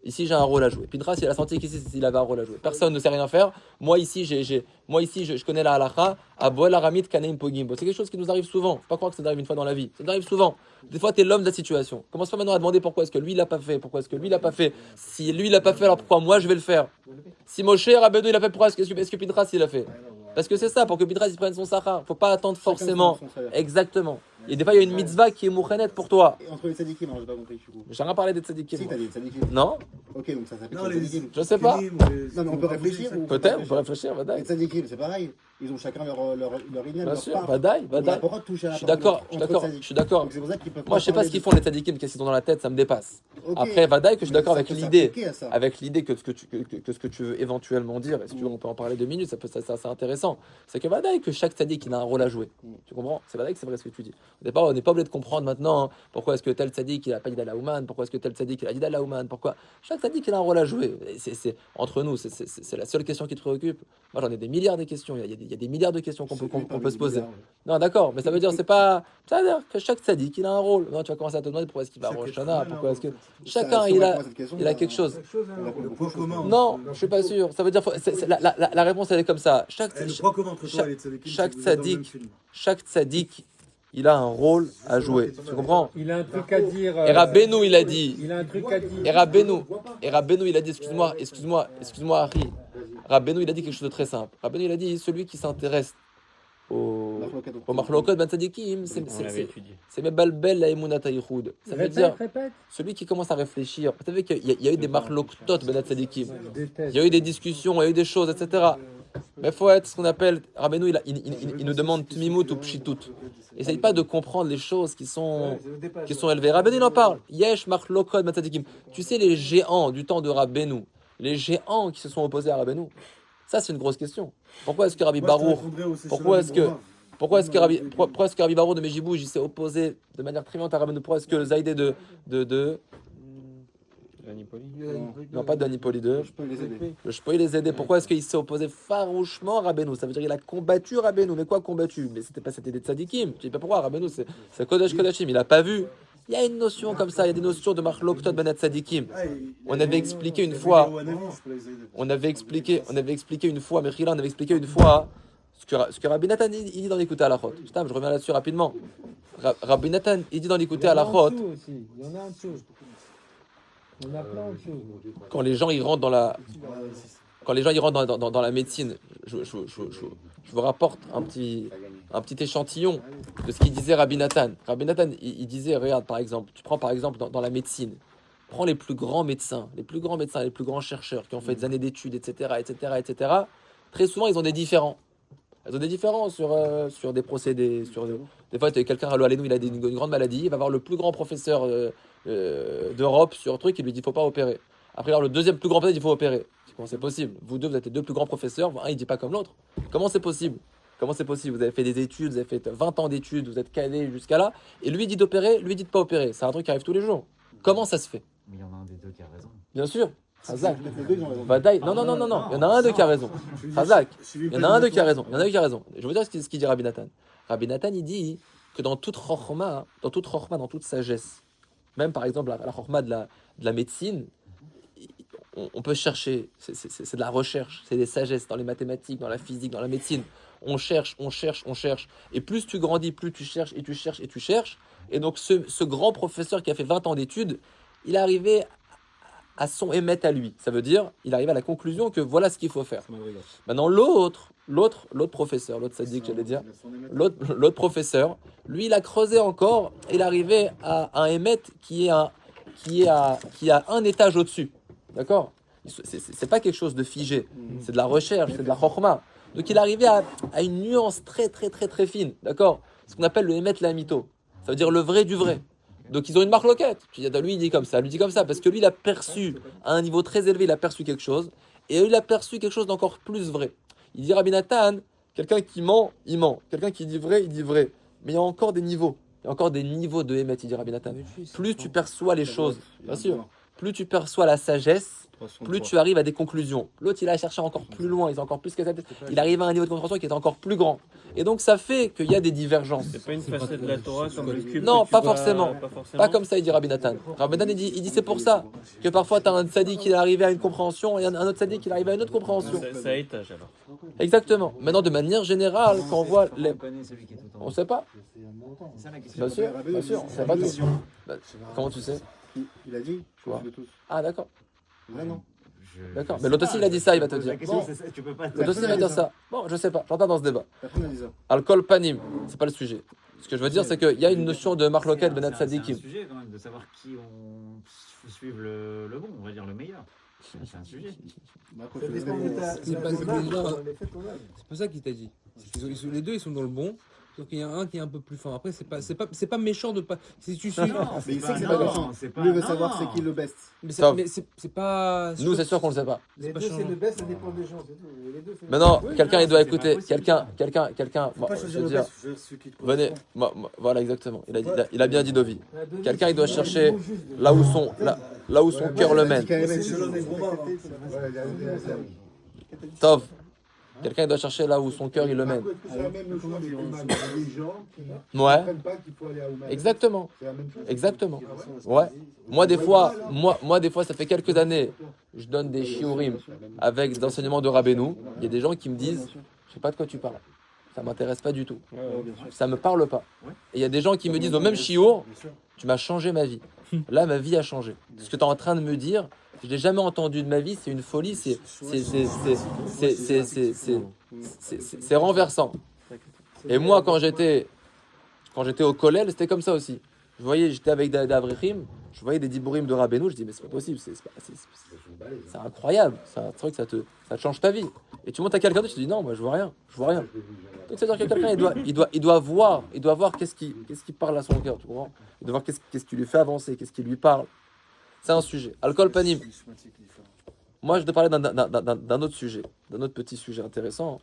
Ici j'ai un rôle à jouer. Pinchas il a senti qu'ici il avait un rôle à jouer. Personne ne sait rien faire. Moi ici je connais la halakha. Aboel Aramid Kanaim Pogimbo. C'est quelque chose qui nous arrive souvent. Faut pas croire que ça nous arrive une fois dans la vie. Ça nous arrive souvent. Des fois tu es l'homme de la situation. Commence pas maintenant à demander pourquoi est-ce que lui il l'a pas fait. Pourquoi est-ce que lui il l'a pas fait. Si lui il l'a pas fait alors pourquoi moi je vais le faire. Si Moshe Rabbeinu il a fait pourquoi est-ce que Pinchas il l'a fait. Parce que c'est ça, pour que Pinchas il prenne son sachar. Faut pas attendre forcément. Exactement. Et des fois il y a une mitzvah qui est mouchenet pour toi. Et entre les tzadikim, j'ai pas compris. J'ai rien parlé des tzadikim. Si, t'as dit tzadikim. Non. Ok, donc ça s'appelle Non, les les tzadikim. Je sais pas. Non, mais on peut réfléchir. Peut-être, on peut réfléchir, Les Vadaï. tzadikim, c'est pareil. Ils ont chacun leur ignal, Bien leur sûr, part. Vadaï. On n'a pas le droit de toucher à la Je suis part d'accord, entre tzadikim. je suis d'accord. Donc c'est pour ça qu'ils peuvent Moi, pas je sais pas parler ce qu'ils de- font les tzadikim, qu'est-ce qu'ils ont dans la tête, ça me dépasse. Ok. Après, Vadaï, que je suis Mais d'accord ça avec peut l'idée, s'appliquer à ça. que ce que tu veux éventuellement dire, et si tu veux, on peut en parler 2 minutes, c'est assez intéressant. C'est que Vadaï, que chaque tzadik, il a un rôle à jouer. Tu comprends? C'est Vadaï que c'est vrai ce que tu dis. On n'est pas obligé de comprendre maintenant pourquoi est-ce que tel tzadik, il a pas dit d'Allah Ouman, pourquoi est-ce que tel tzadik, il a dit d'Allah Ouman, pourquoi. Chaque tzadik, il a un rôle à jouer. Et c'est entre nous, c'est la seule question qui te préoccupe. Moi, j'en ai des milliards de questions. Il y a des milliards de questions qu'on peut se poser. Non, d'accord, mais ça veut dire, c'est pas. Ça veut dire que chaque tzadik, il a un rôle. Non, tu vas commencer à te demander pourquoi est-ce qu'il va à Rosh Hashanah, pourquoi est-ce que. Chacun, il a quelque chose. Le point commun. Non, je suis pas sûr. Ça veut dire, la réponse, elle est comme ça. Le point commun entre toi et les tzadikim, chaque c'est que vous êtes dans le même tzaddik, film. chaque tzaddik, il a un rôle à jouer. Tu comprends? Il a un truc à dire. Et Rabbeinu, il a dit. Il a un truc à dire. Et Rabbeinu, il a dit, excuse-moi, Harry. Rabbeinu, il a dit quelque chose de très simple. Rabbeinu, il a dit, celui qui s'intéresse au Machlokot Ben Tzadikim, On l'avait étudié. c'est Mebalbel la Emunat Hayichud. Ça veut dire, Répète. celui qui commence à réfléchir. Vous savez qu'il y a eu des Machlokotot Ben Tzadikim. Je déteste. Il y a eu des discussions, il y a eu des choses, etc. Mais il faut être ce qu'on appelle, Rabbeinu, il nous demande Tmimut ou Pshitut. Essaye pas de comprendre les choses qui sont élevées. Rabbeinu, il en parle. Yesh Machlokot Ben Tzadikim. Tu sais, les géants du temps de Rabbeinu, les géants qui se sont opposés à Rabbeinu, ça c'est une grosse question. Pourquoi est-ce que Rabbi Baruch, pourquoi est-ce que Rabbi Baruch de Mejibouj, il s'est opposé de manière très violente à Rabbeinu? Pourquoi est-ce que le Zaïdé de Anipoli. non, pas d'Anipoli 2, Je peux les aider. je peux les aider. Pourquoi est-ce qu'il s'est opposé farouchement à Rabbeinu? Ça veut dire qu'il a combattu Rabbeinu. Mais quoi combattu? Mais c'était des tzadikim. Je sais pas pourquoi. Rabbeinu, c'est Kodesh Kodashim. Il a pas vu. Il y a une notion comme ça. Il y a des notions de Machloktot Ben Tzadikim. On avait expliqué une fois. On avait expliqué une fois. Mechila, on avait expliqué une fois ce que Rabbi Nathan il dit dans l'écouter à la chôte. Je reviens là-dessus rapidement. Rabbi Nathan il dit dans l'écouter à la chôte. Il y en a un dessous. On a plein de choses. Quand les gens ils rentrent dans la dans la médecine, je vous rapporte un petit échantillon de ce qu'il disait Rabbi Nathan. Rabbi Nathan, il disait, regarde par exemple, tu prends par exemple dans la médecine, prends les plus grands médecins, les plus grands chercheurs qui ont fait des années d'études, etc. Très souvent, ils ont des différends. Ils ont des différences sur des procédés. Des fois, quelqu'un à l'Oalénou, il a une grande maladie, il va voir le plus grand professeur d'Europe sur un truc, il lui dit il ne faut pas opérer. Après, alors, le deuxième plus grand professeur, il faut opérer. Comment c'est possible? Vous deux, vous êtes les deux plus grands professeurs, un, il ne dit pas comme l'autre. Comment c'est possible? Vous avez fait des études, vous avez fait 20 ans d'études, vous êtes calé jusqu'à là, et lui, il dit d'opérer, lui, il dit de pas opérer. C'est un truc qui arrive tous les jours. Comment ça se fait? Mais il y en a un des deux qui a raison. Bien sûr. Hazak. Les deux, ils ont raison. Vadaï. Non. Il y en a un d'eux qui a raison. Hazak. Il y en a un d'eux qui a raison. Je veux dire ce qu'il dit Rabbi Nathan. Rabbi Nathan, il dit que dans toute chokhma, dans toute sagesse, même par exemple la chokhma de la médecine, on peut chercher, c'est de la recherche, c'est des sagesses dans les mathématiques, dans la physique, dans la médecine. On cherche. Et plus tu grandis, plus tu cherches. Et donc ce grand professeur qui a fait 20 ans d'études, il est arrivé à son émet à lui. Ça veut dire, il arrive à la conclusion que voilà ce qu'il faut faire. Maintenant, l'autre professeur, l'autre sadique, j'allais dire, l'autre professeur, lui, il a creusé encore, et il est arrivé à un émet qui a un étage au-dessus. D'accord? C'est pas quelque chose de figé. C'est de la recherche, c'est de la chokhma. Donc, il est arrivé à une nuance très fine. D'accord? Ce qu'on appelle le émet la mytho. Ça veut dire le vrai du vrai. Donc ils ont une marque loquette. Lui il dit comme ça, parce que lui il a perçu à un niveau très élevé, il a perçu quelque chose, et lui il a perçu quelque chose d'encore plus vrai. Il dit Rabbi Nathan, quelqu'un qui ment, il ment. Quelqu'un qui dit vrai, il dit vrai. Mais il y a encore des niveaux. Il y a encore des niveaux de émet, il dit Rabbi Nathan. Plus tu perçois les choses, bien sûr, plus tu perçois la sagesse, plus tu arrives à des conclusions. L'autre, il a cherché encore plus loin, il a encore plus que ça. Il arrive à un niveau de compréhension qui est encore plus grand. Et donc, ça fait qu'il y a des divergences. C'est pas une facette de la Torah comme le cube. Non, que tu pas vois, forcément. Pas comme ça, il dit Rabbi Nathan. Rabbi Nathan, il dit c'est pour ça que parfois, tu as un tzaddik qui est arrivé à une compréhension et un autre tzaddik qui est arrivé à une autre compréhension. C'est à étage alors. Exactement. Maintenant, de manière générale, quand on voit les... On connaît celui qui est tout en On haut. sait pas. C'est ça la question. Bien sûr, on sait pas tout. Bah, comment tu sais? Il a dit, je Quoi de tous. Ah, d'accord. Là, non. D'accord. Mais l'autre aussi, il a dit ça, il va te dire. La question, Bon, c'est ça, tu peux pas. l'autre aussi, il va dire ça. Bon, je sais pas. J'entends dans ce débat. Personne n'a dit ça. Alcool panim, c'est pas le sujet. Ce que je veux dire, c'est qu'il y a une notion de marloquette ben C'est un tzadikim. sujet quand même de savoir qui on faut suivre le bon, on va dire le meilleur. C'est un sujet. Bah, après, Ça je dépend vais- de ta- C'est de pas ta ce que démarche, les gens- dans les faits qu'on a. C'est pas ça qu'il t'a dit. Les deux, ils sont dans le bon. Donc il y a un qui est un peu plus fort. Après, c'est pas méchant de pas. Si tu suis. Mais il sait que c'est pas méchant. Lui, il veut savoir c'est qui le best. Mais c'est pas. Nous, c'est sûr qu'on le sait pas. Les pas deux, c'est changeant. le best, ça dépend des gens, c'est tout. Les deux, c'est le Maintenant, Oui, quelqu'un, non, il doit c'est écouter. pas possible. Quelqu'un. Faut Bon, pas je choisir veux le dire, best, choisir celui qui te venez. correspond. Voilà, exactement. Il a bien dit Dovi. best. La Quelqu'un, il doit demi, chercher le juste de- là où son cœur le mène. Tov. Quelqu'un, il doit chercher là où son cœur, il le mène. C'est la même chose avec Ouman. Il y a des gens qui ne Ouais, comprennent pas qu'il faut aller à Ouman. exactement. C'est la même chose. Exactement. Ouais. Moi, des fois, ça fait quelques années, je donne des shiurim avec des enseignements de Rabbeinu. Il y a des gens qui me disent, je sais pas de quoi tu parles. ça m'intéresse pas du tout. Ouais, ouais. bien sûr. Ça me parle pas. Ouais. Et il y a des gens qui me disent au même chiour, Bien sûr. tu m'as changé ma vie. Là, ma vie a changé. Ce que tu es en train de me dire, je l'ai jamais entendu de ma vie, c'est une folie, c'est renversant. Et moi, quand j'étais au collège, c'était comme ça aussi. Je voyais, j'étais avec d'Avrichim, je voyais des dibourim de Rabbeinu, je dis mais c'est pas possible, c'est incroyable, c'est vrai que ça te change ta vie. Et tu montes à quelqu'un d'autre, tu te dis non, moi je vois rien. Donc ça veut dire que quelqu'un il doit voir qu'est-ce qui parle à son cœur, tu comprends? Il doit voir qu'est-ce qui lui fait avancer, qu'est-ce qui lui parle. C'est un sujet. Alcool panim. Moi, je te parlais d'un autre sujet, d'un autre petit sujet intéressant.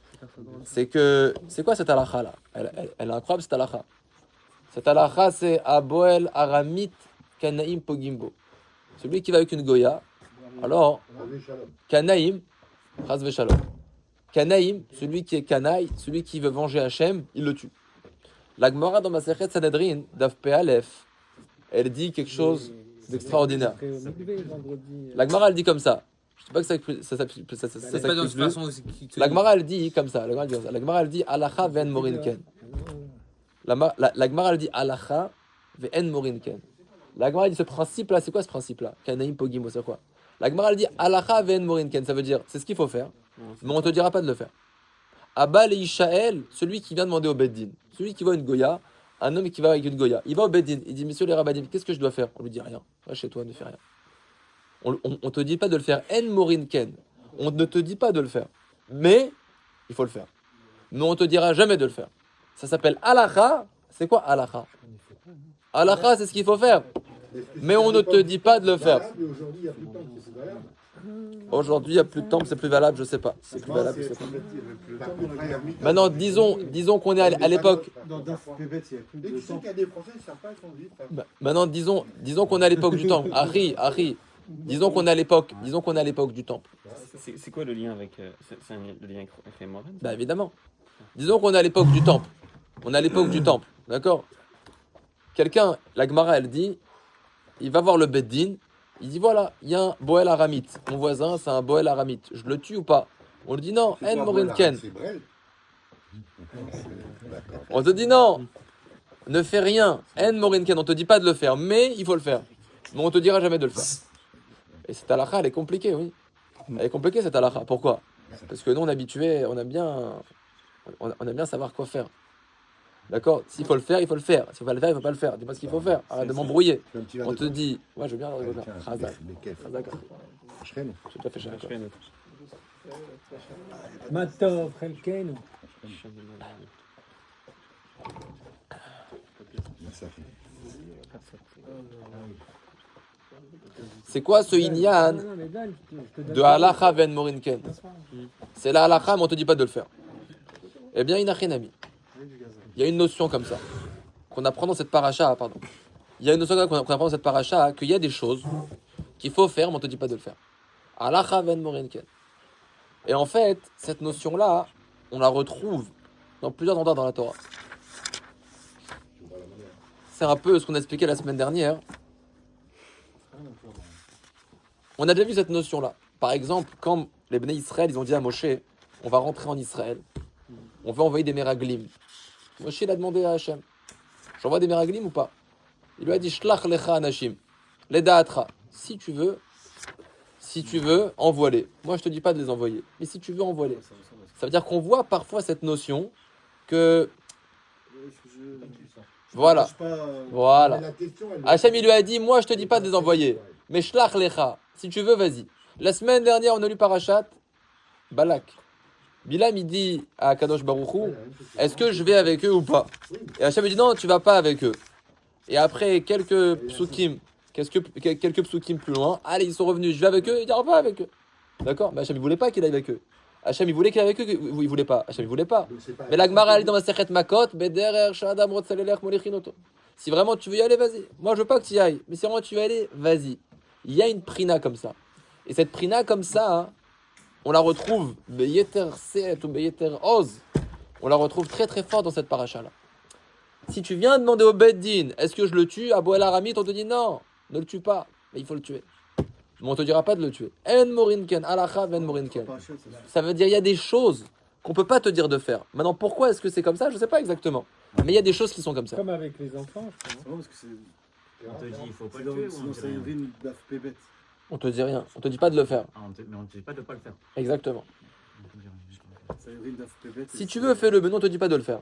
C'est quoi cette halakha là? Elle est incroyable cette halakha. Cette halakha, c'est Aboel Aramit Kanaim Pogimbo. Celui qui va avec une goya, alors Kanaim, Chas Veshalom. Kanaim, celui qui est Kanaï, celui qui veut venger Hachem, il le tue. La Gemara dans Masechet Sanhedrin, Daf Pe Aleph, elle dit quelque chose d'extraordinaire. La Gemara, elle dit comme ça. Je sais pas que ça s'applique plus. C'est pas dans cette façon. La Gemara, elle dit comme ça. La Gemara, elle dit Alacha ve'en morinken. La Gemara, elle dit Alacha ve'en morinken. La Gemara, elle dit ce principe-là, c'est quoi ce principe-là? Kanaim Pogimo, c'est quoi? La Gemara, elle dit Alacha ve'en morinken. Ça veut dire, c'est ce qu'il faut faire, mais on te dira pas de le faire. Abba le Ishaël, celui qui vient demander au Beddin, celui qui voit une goya, un homme qui va avec une goya, il va au Beddin, il dit messieurs les rabbinim, qu'est-ce que je dois faire? On lui dit rien. Va chez toi, ne fais rien. On te dit pas de le faire. En morinken. On ne te dit pas de le faire. Mais il faut le faire. Mais on te dira jamais de le faire. Ça s'appelle halakha. C'est quoi halakha? Halakha, c'est ce qu'il faut faire. Mais on ne te dit pas de le faire. Aujourd'hui, il n'y a plus de temps, c'est plus valable, je sais pas. C'est plus valable, je sais pas. Maintenant, disons qu'on est à l'époque. Dans Daf Pebet, il y a plus Et de tu sais temps. qu'il y a des Français qui ne savent pas son livre. Maintenant, disons qu'on est à l'époque du temple. Harry. Disons qu'on est à l'époque du temple. C'est quoi le lien avec. Le lien avec les Moraines? Bah évidemment. Disons qu'on est à l'époque du temple. On est à l'époque du temple, d'accord? Quelqu'un, la Gemara, elle dit, il va voir le Beddin, il dit voilà, il y a un Boel Aramite. Mon voisin, c'est un Boel Aramite. Je le tue ou pas? On lui dit non, En Morinken. On te dit non, ne fais rien, En Morinken. On te dit pas de le faire, mais il faut le faire. Mais on te dira jamais de le faire. Et cette halakha, elle est compliquée, oui. Elle est compliquée cette halakha. Pourquoi? Parce que nous, on est habitués, on aime bien savoir quoi faire. D'accord? S'il faut le faire, il faut le faire. S'il faut pas le faire, il faut pas le faire. Dis-moi ce qu'il faut faire. Arrête de m'embrouiller. On te dit, moi je veux bien regarder. Chazak. Tout à fait cher. Matov, Chelkenu. C'est quoi ce inyan de halakha ven morinken? C'est la halakha, mais on te dit pas de le faire. Eh bien, inachinami. Il y a une notion comme ça qu'on apprend dans cette paracha, pardon. Il y a une notion qu'on apprend dans cette paracha qu'il y a des choses qu'il faut faire, mais on te dit pas de le faire. Halakha ven morinken. Et en fait, cette notion-là, on la retrouve dans plusieurs endroits dans la Torah. C'est un peu ce qu'on a expliqué la semaine dernière. On a déjà vu cette notion-là. Par exemple, quand les Bnei Israël, ils ont dit à Moshe, on va rentrer en Israël, on veut envoyer des Meraglim. Moshe, il a demandé à Hachem, j'envoie des Meraglim ou pas? Il lui a dit, Shlach lecha anashim, ledaatra. Si tu veux, envoie-les. Moi, je te dis pas de les envoyer, mais si tu veux, envoie-les. Ça veut dire qu'on voit parfois cette notion que... Voilà. Voilà. Hachem, il lui a dit, moi, je te dis pas de les envoyer, mais Shlach lecha. Si tu veux, vas-y. La semaine dernière, on a lu Parashat Balak. Bilam, il dit à Kadosh Baruch Hu, est-ce que je vais avec eux ou pas? Et Hachem, il dit non, tu vas pas avec eux. Et après quelques psukim plus loin, allez, ils sont revenus, je vais avec eux, il dit, on va avec eux. D'accord? Mais Hachem, il voulait pas qu'il aille avec eux. Hachem, il voulait qu'il aille avec eux, il voulait pas. Hachem, il voulait pas. Mais la Gemara, elle dit dans Masechet Makot, Bederer, Shadam, Rotzelelech, Molichinoto. Si vraiment tu veux y aller, vas-y. Moi, je veux pas que tu y ailles. Mais si vraiment tu veux y aller, vas-y. Il y a une prina comme ça. Et cette prina comme ça, hein, on la retrouve Beyeter Seet ou Beyeter Oz. On la retrouve très très fort dans cette paracha là. Si tu viens demander au Beddin, est-ce que je le tue? À Boel Aramit, on te dit non, ne le tue pas, mais il faut le tuer. Mais on te dira pas de le tuer. En morinken, halakha ven morinken. Ça veut dire il y a des choses qu'on peut pas te dire de faire. Maintenant, pourquoi est-ce que c'est comme ça? Je sais pas exactement. Mais il y a des choses qui sont comme ça. Comme avec les enfants, je C'est vrai parce que c'est. On te dit, il faut pas le Sinon, tuer. ou sinon on ça dit rien urine d'af pébête. On te dit rien. On te dit pas de le faire. Ah, mais on te dit pas de pas le faire. Exactement. On te dit rien. Ça urine d'af pébête. Si tu veux, fais-le, mais non, on te dit pas de le faire.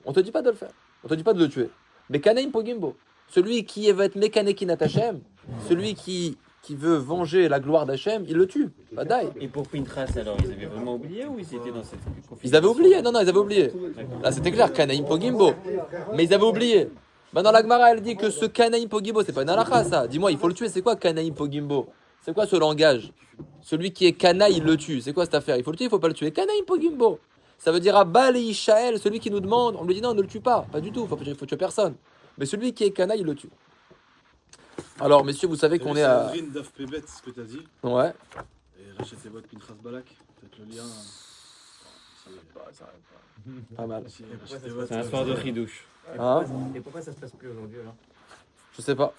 On te dit pas de le faire. On te dit pas de le tuer. Mais Kanaim Pogimbo, celui qui va être Mekanekin Hachem, celui qui veut venger la gloire d'Hachem, il le tue. Badaï. Et pour Pinchas, alors, ils avaient vraiment oublié ou ils étaient dans cette Ils avaient oublié. Non, ils avaient oublié. Là, c'était clair, Kanaim Pogimbo. Mais ils avaient oublié. Maintenant, la Gemara, elle dit que ce Kanaim Pogimbo, c'est pas une halakha, ça. Dis-moi, il faut le tuer. C'est quoi Kanaim Pogimbo? C'est quoi ce langage? Celui qui est Kana, il le tue. C'est quoi cette affaire? Il faut le tuer, il faut pas le tuer. Kanaim Pogimbo. Ça veut dire Abba et Ishaël, celui qui nous demande, on lui dit non, ne le tue pas. Pas du tout, il faut tuer personne. Mais celui qui est Kana, il le tue. Alors, messieurs, vous savez qu'on est à. urine d'af pébête, c'est ce que t'as dit. Ouais. Et rachète les boîtes Pinchas Balak. Peut-être le lien. Pas mal. C'est un soir de chidouche. Hein? Et pourquoi ça se passe plus aujourd'hui alors? Je sais pas.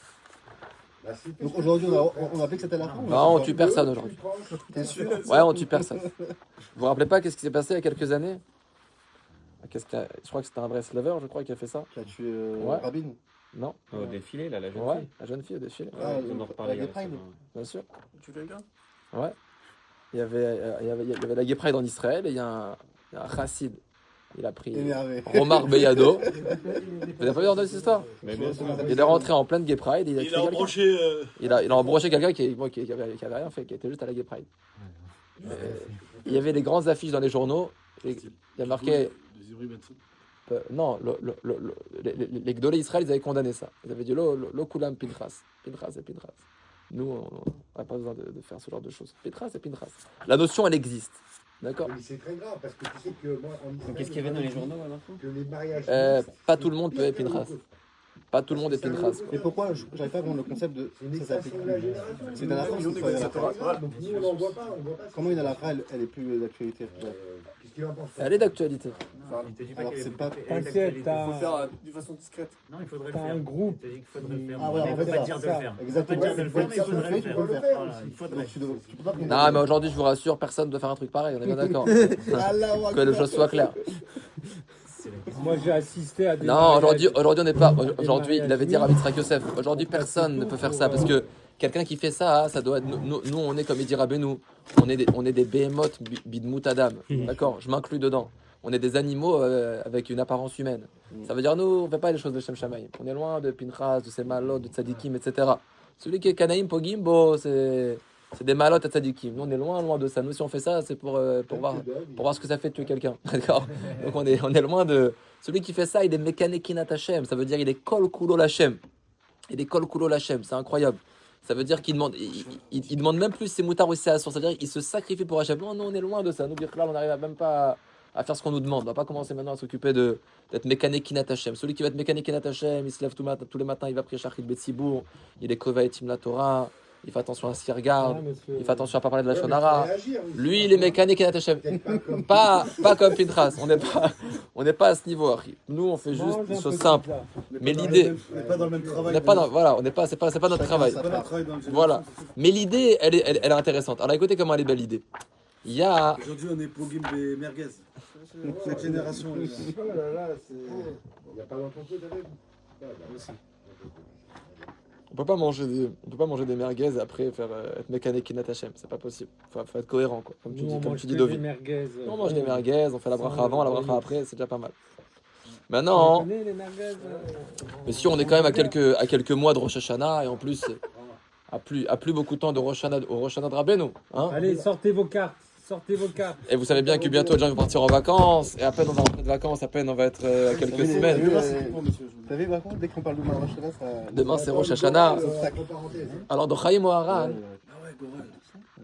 Donc aujourd'hui, on a appelé que c'était la fin. Non, on tue personne aujourd'hui. T'es sûr? Ouais, on tue personne. Vous vous rappelez pas qu'est-ce qui s'est passé il y a quelques années? Je crois que c'était un vrai slaver, je crois, qui a fait ça. Qui a tué Ouais. Rabin. Non? Au défilé, là, la jeune Ouais, fille. la jeune fille au défilé. Ah, On en reparlait. la Gay Pride. Bien sûr. Tu fais le gars? Ouais. Il y avait la Gay Pride en Israël et il y a un chassid. Il a pris Énervé. Omar Beyado. Vous n'avez pas vu entendre cette histoire? Mais bien sûr. Il est rentré en pleine Gay Pride. Et il a tué quelqu'un. embroché. Il a embroché quelqu'un qui avait rien fait, qui était juste à la Gay Pride. Il y avait les grandes affiches dans les journaux. Et il y a marqué. Les Ivry Benson. Non, les Gdolé Israël, ils avaient condamné ça. Ils avaient dit lo kulam Pinchas. Pinchas et Pinchas. Nous, on n'a pas besoin de faire ce genre de choses. Pinchas et Pinchas. La notion, elle existe. D'accord? Mais c'est très grave parce que tu sais que moi en Israël, Qu'est-ce qu'il y avait dans les journaux alors? que les mariages. Pas tout le monde peut être Pinchas. Pas tout le monde est Pinchas. Mais pourquoi j'arrive pas à comprendre le concept de. C'est une Ça s'applique. extension de la génération. C'est dans la France ou pas dans la France? Donc nous on n'en voit pas, on voit pas. Comment une halakha, elle est plus d'actualité? Qu'est-ce qu'il en pense? Elle est d'actualité. Il te dit pas Alors, qu'elle est c'est pas- plus- T'inquiète, elle est t'as- d'actualité. d'une façon discrète. Non, il faudrait le T'as faire. un groupe Il te dit qu'il faudrait le faire. Ah ouais, Mais en il fait, faut pas ça. dire de le faire. Il faut Exactement. pas dire de le faire, mais il faudrait le Tu peux le faire. faire Voilà, aussi. il faudrait. Tu peux pas prendre- Non, mais aujourd'hui, je vous rassure, personne ne doit faire un truc pareil. On est bien d'accord. Que les choses soient claires. C'est la question. Moi, j'ai assisté à des. Non, mariages. aujourd'hui, on n'est pas. Aujourd'hui, il avait dit Rav Yitzhak Yosef. Aujourd'hui, personne ne peut faire ça parce que quelqu'un qui fait ça, ça doit être. Nous, on est comme il dit Rabbeinu. On est des behemoth bidmout adam. D'accord? Je m'inclus dedans. On est des animaux avec une apparence humaine. Ça veut dire, nous, on ne fait pas les choses de Shem Shamaïm. On est loin de Pinchas, de ses malot, de tzadikim, etc. Celui qui est Kanaïm Pogimbo, c'est des malot à tzadikim. Nous, on est loin de ça. Nous, si on fait ça, c'est pour voir ce que ça fait de tuer quelqu'un. D'accord? Donc, on est loin de. Celui qui fait ça, il est Mekanekinat Hashem. Ça veut dire, il est Kol Kulo Lachem. Il est Kol Kulo Lachem. C'est incroyable. Ça veut dire qu'il demande, il demande même plus ses moutards ou ses assours. C'est-à-dire qu'il se sacrifie pour Hachem. Non, on est loin de ça. Nous, Birklal, on n'arrive même pas à faire ce qu'on nous demande. On va pas commencer maintenant à s'occuper d'être Mekanekinat Hashem. Celui qui va être Mekanekinat Hashem, il se lève tous les matins, il va prier Shachrit Betsibour, il est Kovaetim la Torah, il fait attention à ce qu'il regarde, Ah, monsieur. il fait attention à pas parler de la Ouais, mais Shonara. faut réagir, oui. Lui, il est Mekanekinat Hashem. Pas comme Pinchas. On n'est pas à ce niveau. Archi. Nous, on fait juste Mange un des peu choses de simples. pizza. Mais l'idée, On n'est pas dans le même travail. on n'est pas dans, voilà, on n'est pas, c'est pas notre travail. Chacun C'est pas sa notre travail dans le Voilà. Mais l'idée, elle est intéressante. Alors écoutez comment elle est belle l'idée. Il y a, Aujourd'hui, on est Pogim des merguez. Cette génération. les gars. Oh là là, c'est. Il n'y a pas d'entreprise avec. on peut pas manger des merguez et après faire être mécanique Hachem. C'est pas possible. Faut être cohérent quoi. Comme tu Nous, dis, on comme mange tu dis que Dovi. des merguez. On mange des merguez, on fait la bracha avant, la bracha après, c'est déjà pas mal. Tu Maintenant, connais les merguez mais si on est quand même à quelques mois de Rosh Hashanah et en plus à plus beaucoup de temps de Rosh Hashanah, au Rosh Hashanah de Rabbeinu, hein. Allez, sortez vos cartes. Sortez vos cartes. Et vous savez bien que bientôt les gens vont partir en vacances et à peine on va rentrer de vacances, à peine on va être à quelques semaines. Vous savez, par contre, dès qu'on parle de Rosh Hashanah, ça. Demain c'est Rosh Hashanah. Entre parenthèses. Alors dans Chaim Moharan, Ah ouais, Goral.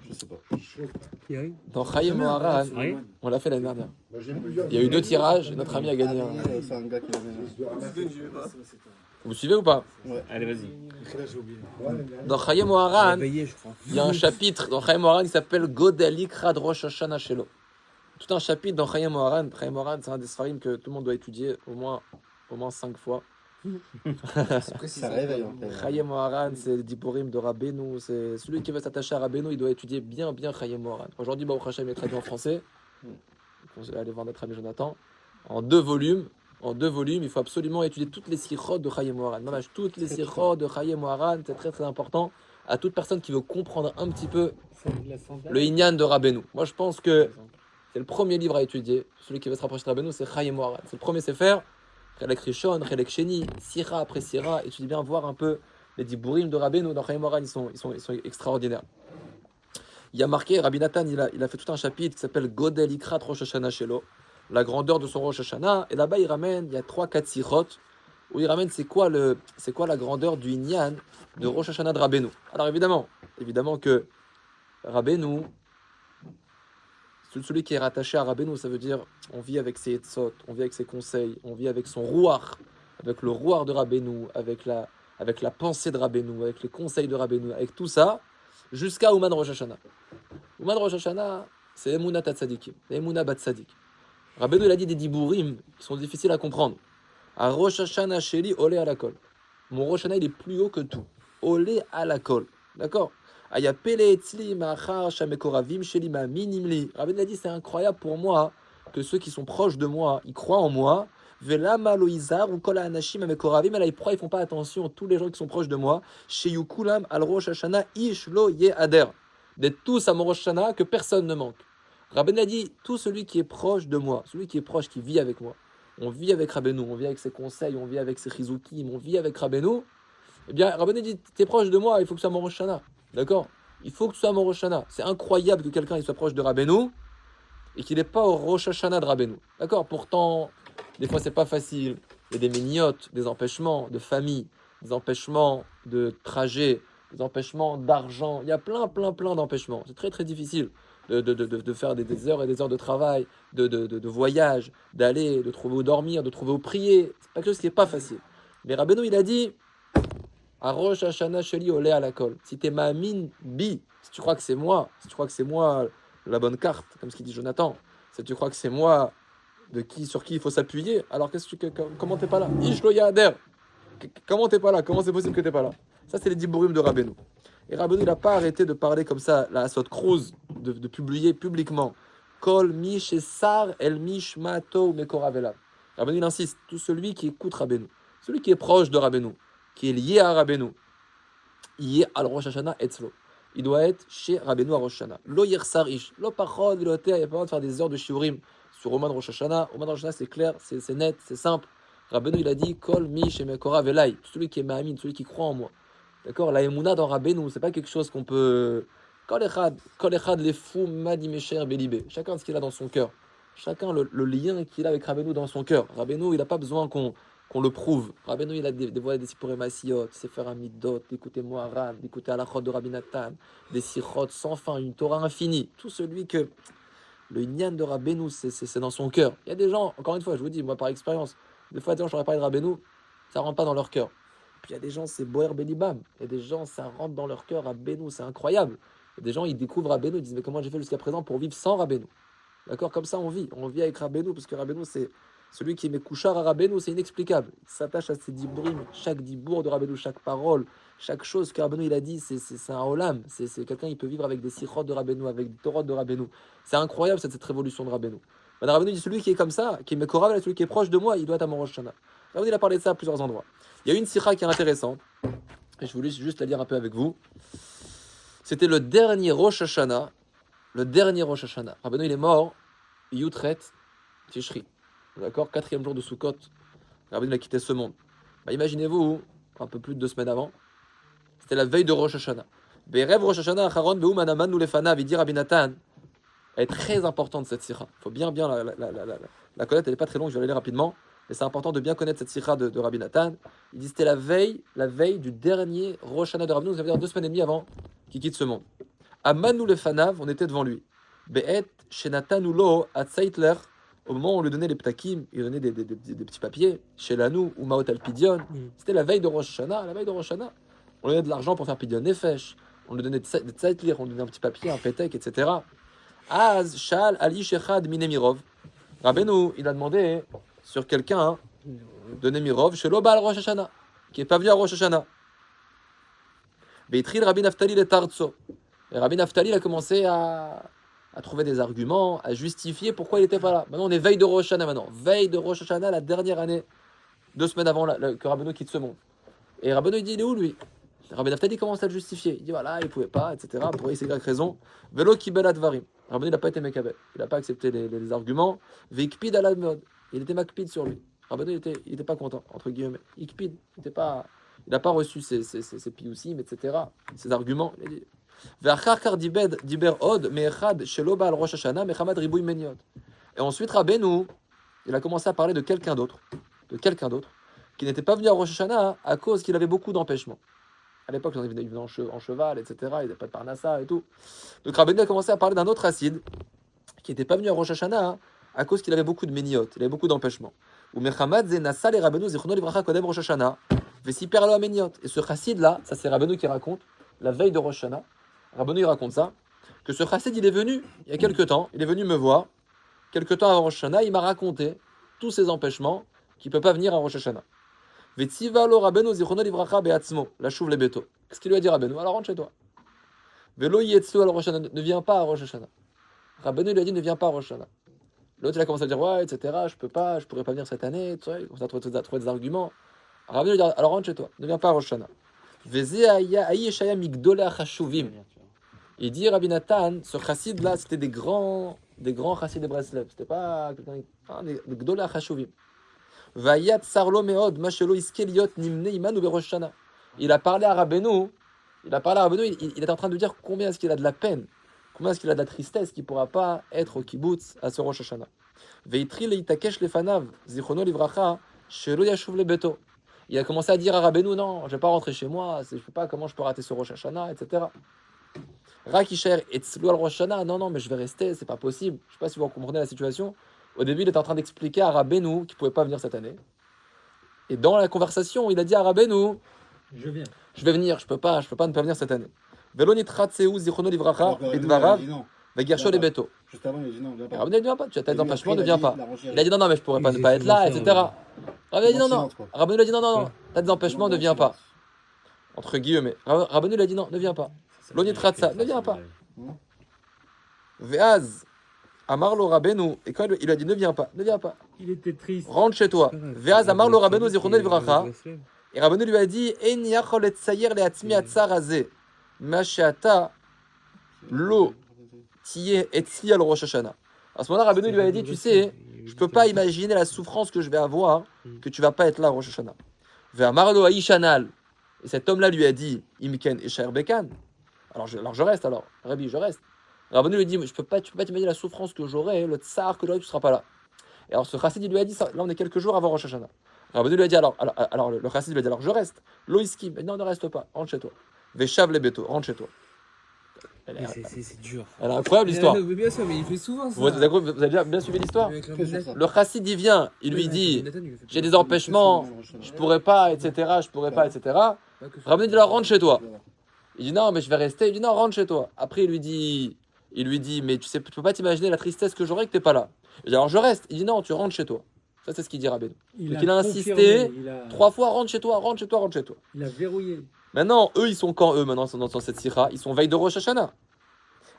Je sais pas. dans Chaim Moharan, on l'a fait l'année dernière. Moi, j'ai plusieurs- Il y a eu 2 tirages et notre ami a gagné un. C'est un gars qui l'avait. Vous suivez ou pas? Allez, vas-y. Là, j'ai oublié. Dans Chaim Moharan, Payé, je crois. il y a un chapitre dans Chaim Moharan qui s'appelle Godalik Rad Rosh Hashanah Shelo. Tout un chapitre dans Chaim Moharan. Chaim Moharan, c'est un des sfarim que tout le monde doit étudier au moins 5 fois. Ça réveille en fait. Chaim Moharan, c'est le Dipurim de Rabbeinu. C'est celui qui veut s'attacher à Rabbeinu, il doit étudier bien Chaim Moharan. Aujourd'hui, Baruch Hashem est traduit en français. vous allez voir notre ami Jonathan, en 2 volumes. Il faut absolument étudier toutes les sikhot de Chaim Moharan. Mamach, toutes les sikhot de Chaim Moharan, c'est très très important à toute personne qui veut comprendre un petit peu le Inyan de Rabbeinu. Moi, je pense que c'est le premier livre à étudier. Celui qui veut se rapprocher de Rabbeinu, c'est Chaim Moharan. C'est le premier Sefer. Chelek Rishon, Chelek Sheni, Sira après Sira. Étudiez bien, voir un peu les diburim de Rabbeinu. Dans Chaim Moharan, ils sont extraordinaires. Il y a marqué, Rabbi Nathan, il a fait tout un chapitre qui s'appelle Godel Ikrat Rosh Hashanah Shelo, la grandeur de son Rosh Hashanah. Et là-bas, il y a 3-4 sikhot où il ramène c'est quoi la grandeur du Inyan de Rosh Hashanah de Rabbeinu. Alors évidemment que Rabbeinu, celui qui est rattaché à Rabbeinu, ça veut dire on vit avec ses etzot, on vit avec ses conseils, on vit avec son rouar, avec le rouar de Rabbeinu, avec la pensée de Rabbeinu, avec les conseils de Rabbeinu, avec tout ça, jusqu'à Ouman Rosh Hashanah. Ouman Rosh Hashanah, c'est Emunat Tzadikim, Emunat Bat Tzadik. Rabbeinu, il a dit des diburim qui sont difficiles à comprendre. À Rosh Hashanah Sheli, Olé à la kol. Mon Rosh Hashanah, il est plus haut que tout. Olé à la kol. D'accord? Aya Pele Etzli, Machar, Shamekoravim, Sheli, Ma Minimli. Rabbeinu a dit, c'est incroyable pour moi que ceux qui sont proches de moi, ils croient en moi. Velama Loizar, ou Kola Anashim, Amekoravim. Mais là, ils font pas attention, tous les gens qui sont proches de moi. Sheyukulam, Al Rosh Hashanah, Ish Lo Ye Ader. D'être tous à mon Rosh Hashanah, que personne ne manque. Rabbeinu a dit, tout celui qui est proche de moi, celui qui est proche, qui vit avec moi, on vit avec Rabbeinu, on vit avec ses conseils, on vit avec ses chizukim, on vit avec Rabbeinu, eh bien, Rabbeinu dit, t'es proche de moi, il faut que tu sois mon Rosh Hashanah. D'accord? Il faut que tu sois mon Rosh Hashanah. C'est incroyable que quelqu'un il soit proche de Rabbeinu et qu'il n'est pas au Rosh Hashanah de Rabbeinu. D'accord? Pourtant, des fois, c'est pas facile. Il y a des mignottes, des empêchements de famille, des empêchements de trajet, des empêchements d'argent. Il y a plein d'empêchements. C'est très, très difficile de faire des heures et des heures de travail, de voyage, d'aller, de trouver où dormir, de trouver où prier. C'est pas quelque chose qui n'est pas facile. Mais Rabbeinu, il a dit, à Rosh Hashanah Sheli Olé à la kol. Si t'es ma'amin bi, si tu crois que c'est moi, la bonne carte, comme ce qu'il dit Jonathan, si tu crois que c'est moi sur qui il faut s'appuyer, alors comment t'es pas là? Ish lo yader. Comment t'es pas là? Comment c'est possible que t'es pas là? Ça, c'est les diburim de Rabbeinu. Et Rabbeinu, il n'a pas arrêté de parler comme ça, la Sot Cruz, de publier publiquement. Kol mish sar el mish mato mekoravela. Rabbeinu, il insiste, tout celui qui écoute Rabbeinu, celui qui est proche de Rabbeinu, qui est lié à Rabbeinu, lié à Rosh Hashanah etzlo. Il doit être chez Rabbeinu à Rosh Hashanah. Lo yersar ish, lo pachod, il n'y a pas besoin de faire des heures de shiurim sur Oman Rosh Hashanah. Oman Rosh Hashanah, c'est clair, c'est net, c'est simple. Rabbeinu, il a dit, Kol mish mekoravelai, celui qui est ma'amin, celui qui croit en moi. D'accord, la émouna dans Rabbeinu, c'est pas quelque chose qu'on peut. Kol echad les fous madimesher belibé. Chacun ce qu'il a dans son cœur. Chacun le lien qu'il a avec Rabbeinu dans son cœur. Rabbeinu, il n'a pas besoin qu'on le prouve. Rabbeinu, il a des voix, des sipurim massiot, c'est faire un midot, d'écouter Moharan, d'écouter Alachot de Rabbi Nathan, des sichot sans fin, une Torah infinie. Tout celui que le Inyan de Rabbeinu, c'est dans son cœur. Il y a des gens, encore une fois, je vous dis, moi par expérience, des fois, des gens, je leur parle de Rabbeinu, ça rentre pas dans leur cœur. Puis il y a des gens, c'est Boer Belibam. Il y a des gens, ça rentre dans leur cœur, Rabbeinu, c'est incroyable. Il y a des gens, ils découvrent Rabbeinu, ils disent, mais comment j'ai fait jusqu'à présent pour vivre sans Rabbeinu? D'accord, comme ça on vit avec Rabbeinu, parce que Rabbeinu, c'est celui qui met couchard à Rabbeinu, c'est inexplicable. Il s'attache à ses dibourim, chaque dibour de Rabbeinu, chaque parole, chaque chose que Rabbeinu il a dit, c'est un olam. C'est quelqu'un qui peut vivre avec des sichot de Rabbeinu, avec des torot de Rabbeinu. C'est incroyable cette révolution de Rabbeinu. Maintenant, Rabbeinu dit, celui qui est comme ça, qui est Mekorav, celui qui est proche de moi, il doit être à mon Rosh Hashanah. Rabbeinu il a parlé de ça à plusieurs endroits. Il y a une sikha qui est intéressante, et je voulais juste la lire un peu avec vous. C'était le dernier Rosh Hashanah. Rabbeinu, il est mort, Yutret Tishri. D'accord, 4e jour de Sukkot. Rabbeinu a quitté ce monde. Imaginez-vous, un peu plus de 2 semaines avant, c'était la veille de Rosh Hashanah. Be'erev Rosh Hashanah, Acharon, Be'u Manaman, Nulefana, Vidi Rabbi Nathan. Elle est très importante cette sikha. Il faut bien la connaître, elle n'est pas très longue, je vais la lire rapidement. Mais c'est important de bien connaître cette sikha de Rabbi Nathan. Il dit c'était la veille du dernier Rosh Hashanah de Rabbeinu, ça veut dire 2 semaines et demie avant qu'il quitte ce monde. Amanu le Fanav, on était devant lui. Be'et Shenatanulo Atzaitler, au moment où on lui donnait les ptakim, il donnait des petits papiers, chez Lanou ou Maot Al-Pidion. C'était la veille de Rosh Hashanah. On lui donnait de l'argent pour faire Pidion Nefesh, on lui donnait des Tzaitlir, on lui donnait un petit papier, un pétek, etc. Az Shal Ali Shechad Minemirov. Rabbeinu, il a demandé sur quelqu'un de Nemirov, chez l'Obal Rosh Hashanah, qui n'est pas venu à Rosh Hashanah. Beitrid Rabbi Naftali le Tarzo. Et Rabbi Naftali a commencé à à trouver des arguments, à justifier pourquoi il n'était pas là. Maintenant, on est veille de Rosh Hashanah maintenant. Veille de Rosh Hashanah, la dernière année, 2 semaines avant que Rabbeinu quitte ce monde. Et Rabbeinu, il dit, il est où lui? Rabbi Naftali commence à le justifier. Il dit, voilà, il ne pouvait pas, etc. Pour X, Y raison. Velo kibel advarim. Rabbeinu, il n'a pas été mekabel. Il n'a pas accepté les arguments. Veikpid ala mod. Il était makpid sur lui. Rabbeinu, il était pas content, entre guillemets. Ikpid. Il n'a pas reçu ses piousim, etc. Ses arguments. Il a dit, Ve'achar diber od me'echad shelo ba'al Rosh Hashanah mechamad ribouy meniot. Et ensuite, Rabbeinu, il a commencé à parler de quelqu'un d'autre, qui n'était pas venu à Rosh Hashanah à cause qu'il avait beaucoup d'empêchements. À l'époque, il venait en cheval, etc. Il n'avait pas de parnassa et tout. Donc Rabbeinu a commencé à parler d'un autre Hassid qui n'était pas venu à Rosh Hashanah à cause qu'il avait beaucoup de méniotes, il avait beaucoup d'empêchements. Ou Mechamad Zenassa les Rabbeinu Zichrono Livracha Kodem Rosh Hashanah Vesiperlo à méniotes. Et ce Hassid là, ça c'est Rabbeinu qui raconte, la veille de Rosh Hashanah, Rabbeinu il raconte ça, que ce Hassid il est venu il y a quelques temps, il est venu me voir, quelques temps avant Rosh Hashanah, il m'a raconté tous ces empêchements qu'il ne peut pas venir à Rosh Hashanah. Vetzivalo Rabbeinu Zichrono Livracha Beatzmo, la chouve les béto. Qu'est-ce qu'il lui a dit Rabbeinu? Alors rentre chez toi. Velo Yetzlo al Rosh Hashanah, ne viens pas à Rosh Hashanah. Rabbeinu lui a dit ne viens pas à Rosh Hashanah. L'autre il a commencé à dire ouais, etc. Je pourrais pas venir cette année. Tu vois, il commence à trouver des arguments. Rabbeinu lui a dit alors rentre chez toi, ne viens pas à Rosh Hashanah. Il dit Rabbi Nathan, ce chassid là, c'était des grands chassid de Breslev. C'était pas des gdolei hachuvim. Vayat sarlo meod mashelo iskeliot nimne imanu berosh Hashanah. Il a parlé à Rabbeinu, il est en train de dire combien est-ce qu'il a de la peine, combien est-ce qu'il a de la tristesse qu'il ne pourra pas être au kibbutz à ce Rosh Hashanah. Veitri leitakesh lefanav zichrono livracha shelo yashuv lebeto. Il a commencé à dire à Rabbeinu non, je ne vais pas rentrer chez moi, je ne sais pas comment je peux rater ce Rosh Hashanah, etc. Rakisher etzlu al Rosh Hashanah, non, mais je vais rester, c'est pas possible. Je ne sais pas si vous comprenez la situation. Au début, il était en train d'expliquer à Rabbeinu qu'il ne pouvait pas venir cette année. Et dans la conversation, il a dit à Rabbeinu, je vais venir, je peux pas ne pas venir cette année. Velo nitratseu zichrono livracha edvarav vegersho lebeto. Juste avant, il a dit non, viens pas. Rabbeinu ne vient pas, tu as tes empêchements, ne viens pas. Il a dit non, mais je pourrais pas ne pas être là, etc. Rabbeinu a dit non. Rabbeinu a dit non, t'as des empêchements, ne viens pas. Entre guillemets. Rabbeinu a dit non, ne viens pas. Lo nitratsa, ne viens pas. Veaz amarlo Rabbeinu, et quand il a dit ne viens pas. Il était triste. Rentre chez toi. Veaz amarlo Rabbeinu zichrono livracha. Et Rabbeinu lui a dit en yachol etzayer leatzmi atzar hazeh ma she'ata lo tiyeh etzli al Rosh Hashanah. À ce moment-là, Rabbeinu lui a dit tu sais, je peux pas imaginer la souffrance que je vais avoir que tu vas pas être là à Rosh Hashanah. Ve'amarlo haishanal. Et cet homme-là lui a dit imken eshaer bekan. Alors je reste alors. Rabbi, je reste. Rabbeinu lui a dit tu peux pas t'imaginer la souffrance que j'aurai, le tsar que j'aurai, tu seras pas là. Et alors ce chassid il lui a dit ça. Là on est quelques jours avant Rosh Hashanah. Rabbeinu lui a dit alors le chassid lui a dit alors je reste. Loïski, mais non, ne reste pas, rentre chez toi. Veshav les béto, rentre chez toi. C'est dur. Elle est incroyable l'histoire. Mais bien sûr, mais il fait souvent ça. Vous avez bien suivi l'histoire. Le chassid il vient, il lui dit j'ai des empêchements, je pourrais pas, etc. Rabbeinu dit alors rentre chez toi. Il dit non, mais je vais rester. Il dit non, rentre chez toi. Après il lui dit mais tu peux pas t'imaginer la tristesse que j'aurais que t'es pas là. Il dit alors je reste. Il dit non, tu rentres chez toi. Ça, c'est ce qu'il dit Rabbeinu. Donc il a insisté 3 fois, rentre chez toi. Il a verrouillé. Maintenant, eux, ils sont quand eux, maintenant, dans cette sikha? Ils sont veille de Rosh Hashanah.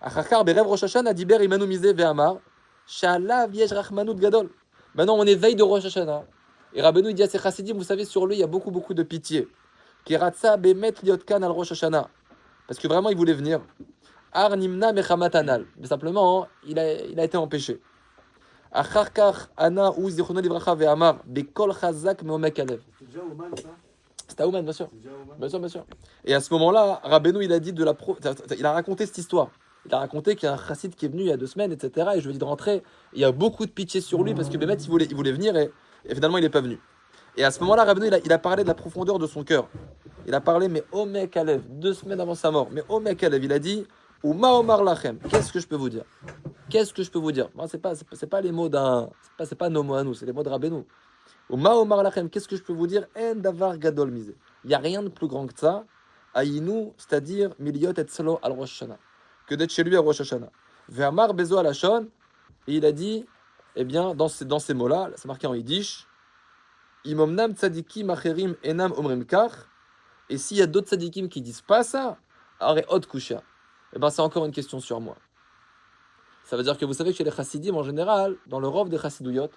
Achachar berev Rosh Hashanah, diber imanu mizeh ve'amar, sha'alav yesh rachmanout gadol. Maintenant, on est veille de Rosh Hashanah. Et Rabbeinu, il dit à ses chassidim, vous savez, sur lui, il y a beaucoup de pitié. Kiratsa bemet liot kan al Rosh Hashanah. Parce que vraiment, il voulait venir. Ar nimna mechamatanal. Mais simplement, il a été empêché. Acharkar ana ou zichrono livracha ve'amar bekol chazak meomek alev. C'est déjà Oman, ça? C'était à Ouman, bien sûr. C'est déjà Oman. Bien sûr. Et à ce moment-là, Rabbeinu, il a dit il a raconté cette histoire. Il a raconté qu'il y a un chassid qui est venu il y a 2 semaines, etc. Et je lui ai dit de rentrer. Il y a beaucoup de pitié sur lui parce que Bémet, il voulait venir et finalement, il n'est pas venu. Et à ce moment-là, Rabbeinu, il a parlé de la profondeur de son cœur. Il a parlé, mais Omek Alev, 2 semaines avant sa mort. Mais Omek Alev, il a dit, Uma Omar Lachem. Qu'est-ce que je peux vous dire? Bon, c'est pas les mots c'est pas nos mots à nous, c'est les mots de Rabbeinu. Uma Omar Lachem, qu'est-ce que je peux vous dire? En davar gadol mise. Il n'y a rien de plus grand que ça. Aïnou, c'est-à-dire miliot et solo al Rosh Hashanah. Que d'être chez lui à Rosh Hashanah. Ve'amar bezo al Hashon. Et il a dit, eh bien, dans ces mots-là, c'est marqué en yiddish, imomnam tzadikim acherim enam omrim kach. Et s'il y a d'autres tzadikim qui disent pas ça, aré hot kusha. Eh bien, c'est encore une question sur moi. Ça veut dire que vous savez que chez les chassidim, en général, dans le rov des chassidouyot,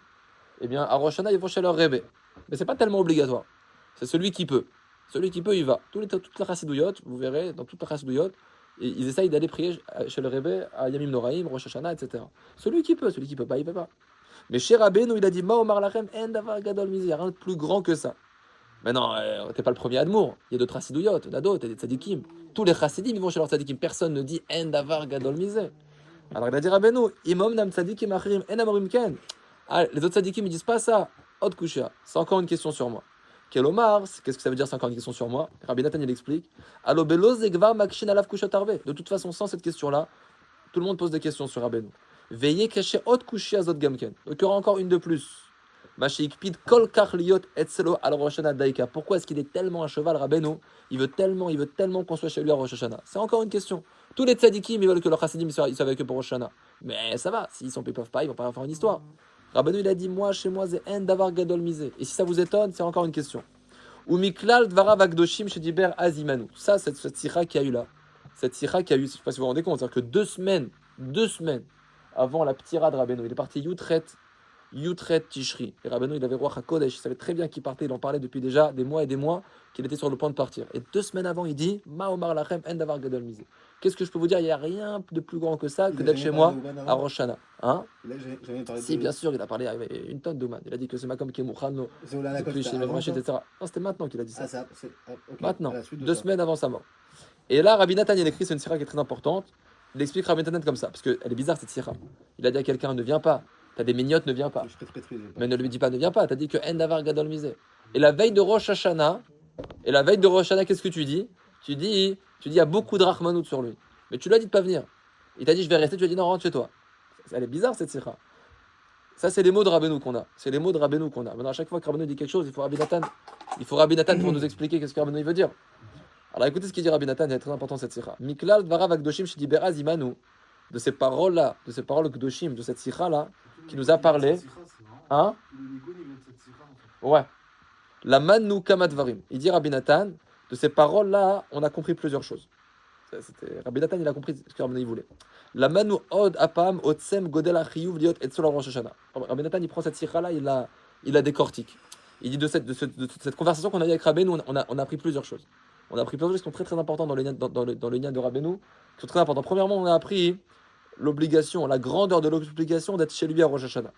eh bien, à Rosh Hashanah, ils vont chez leur Rebbe. Mais c'est pas tellement obligatoire. C'est celui qui peut. Celui qui peut, il va. Toute la chassidouyot, vous verrez, dans toute la chassidouyot, ils essayent d'aller prier chez le Rebbe à Yamim Noraim, Rosh Hashanah, etc. Celui qui peut pas, il peut pas. Mais chez Rabbeinu, il a dit, Ma'omar lachem en davar gadol mizeh. Il n'y a rien de plus grand que ça. Mais non, t'es pas le premier Admour. Il y a d'autres chassidouyot, il y en a d'autres, il y a des tzadikim. Tous les chassidim, ils vont chez leurs tzadikim. Personne ne dit en davar gadol mizeh. Alors il a dit Rabbeinu, imom nam tzadikim achirim en amorim ken. Ah, les autres tzadikim, ils disent pas ça. Od kushia. C'est encore une question sur moi. Quel Omar, qu'est-ce que ça veut dire, c'est encore une question sur moi? Rabbi Nathan, il explique. Allo belo zegvar makshin alav kushat arve. De toute façon, sans cette question-là, tout le monde pose des questions sur Rabbeinu. Veillez cacher od kushia zot gamken. Donc il y aura encore une de plus. Mashikpid kol kach liot etzelo al Rosh Hashanah daika. Pourquoi est-ce qu'il est tellement à cheval, Rabbeinu? Il veut tellement qu'on soit chez lui à Rosh Hashanah. C'est encore une question. Tous les tzadikim, ils veulent que leurs chassidim soient avec eux pour Rosh Hashanah. Mais ça va, s'ils ne peuvent pas, ils vont pas faire une histoire. Rabbeinu, il a dit, moi, chez moi, c'est en davar gadol mizeh. Et si ça vous étonne, c'est encore une question. Ou miklal dvarav agdoshim chez Diber azimanu. Ça, cette sikha qu'il y a eu là. Cette sikha qu'il y a eu, je ne sais pas si vous vous rendez compte, c'est-à-dire que 2 semaines avant la ptira de Rabbeinu, il est parti Yutret Tishri. Et Rabbeinu, il avait roi HaKodesh, il savait très bien qu'il partait, il en parlait depuis déjà des mois et des mois, qu'il était sur le point de partir. Et 2 semaines avant, il dit, Ma'omar lachem en davar gadol mizeh. Qu'est-ce que je peux vous dire? Il n'y a rien de plus grand que ça, que d'être chez moi à Rosh Hashanah. Hein? Si, bien sûr, il a parlé, il y avait une tonne d'Ouman. Il a dit que c'est Makom Kemouchano, depuis chez Mevrachi, etc. Non, c'était maintenant qu'il a dit ça. Maintenant, 2 semaines avant sa mort. Et là, Rabbi Nathan, il écrit, c'est une sira qui est très importante. Il explique Rabbi Nathan comme ça, parce qu'elle est bizarre cette sira. Il a dit à quelqu'un, ne viens pas. T'as des mignottes, ne viens pas. Mais ne lui dis pas, ne viens pas. T'as dit que en davar gadol mizeh. Et la veille de Rosh Hashanah, qu'est-ce que tu dis? Tu dis, il y a beaucoup de rachmanout sur lui. Mais tu lui as dit de pas venir. Il t'a dit, je vais rester. Tu lui as dit, non, rentre chez toi. Elle est bizarre cette sikha. Ça, c'est les mots de Rabbeinu qu'on a. Maintenant, à chaque fois que Rabbeinu dit quelque chose, il faut Rabbi Nathan pour nous expliquer qu'est-ce que Rabbeinu veut dire. Alors écoutez ce qu'il dit Rabbi Nathan, c'est très important cette sikha. Miklal dvarav agdoshim shediber azimanu. De ces paroles-là, de ces paroles gdoshim, de cette sikha-là, qui nous a parlé. Hein? Ouais. La manu kamadvarim. Il dit Rabbi Nathan, de ces paroles-là, on a compris plusieurs choses. Rabbi Nathan, il a compris ce que Rabbi voulait. La manu od apam otsem godel achiyuv liot etzol Rosh Hashanah. Rabbi Nathan, il prend cette sikha-là, il la décortique. Il dit de cette conversation qu'on a eu avec Rabbeinu, on a appris plusieurs choses. On a appris plusieurs choses qui sont très très importantes dans le lien de Rabbeinu, qui sont très importantes. Premièrement, on a appris l'obligation, la grandeur de l'obligation d'être chez lui à Rosh Hashanah.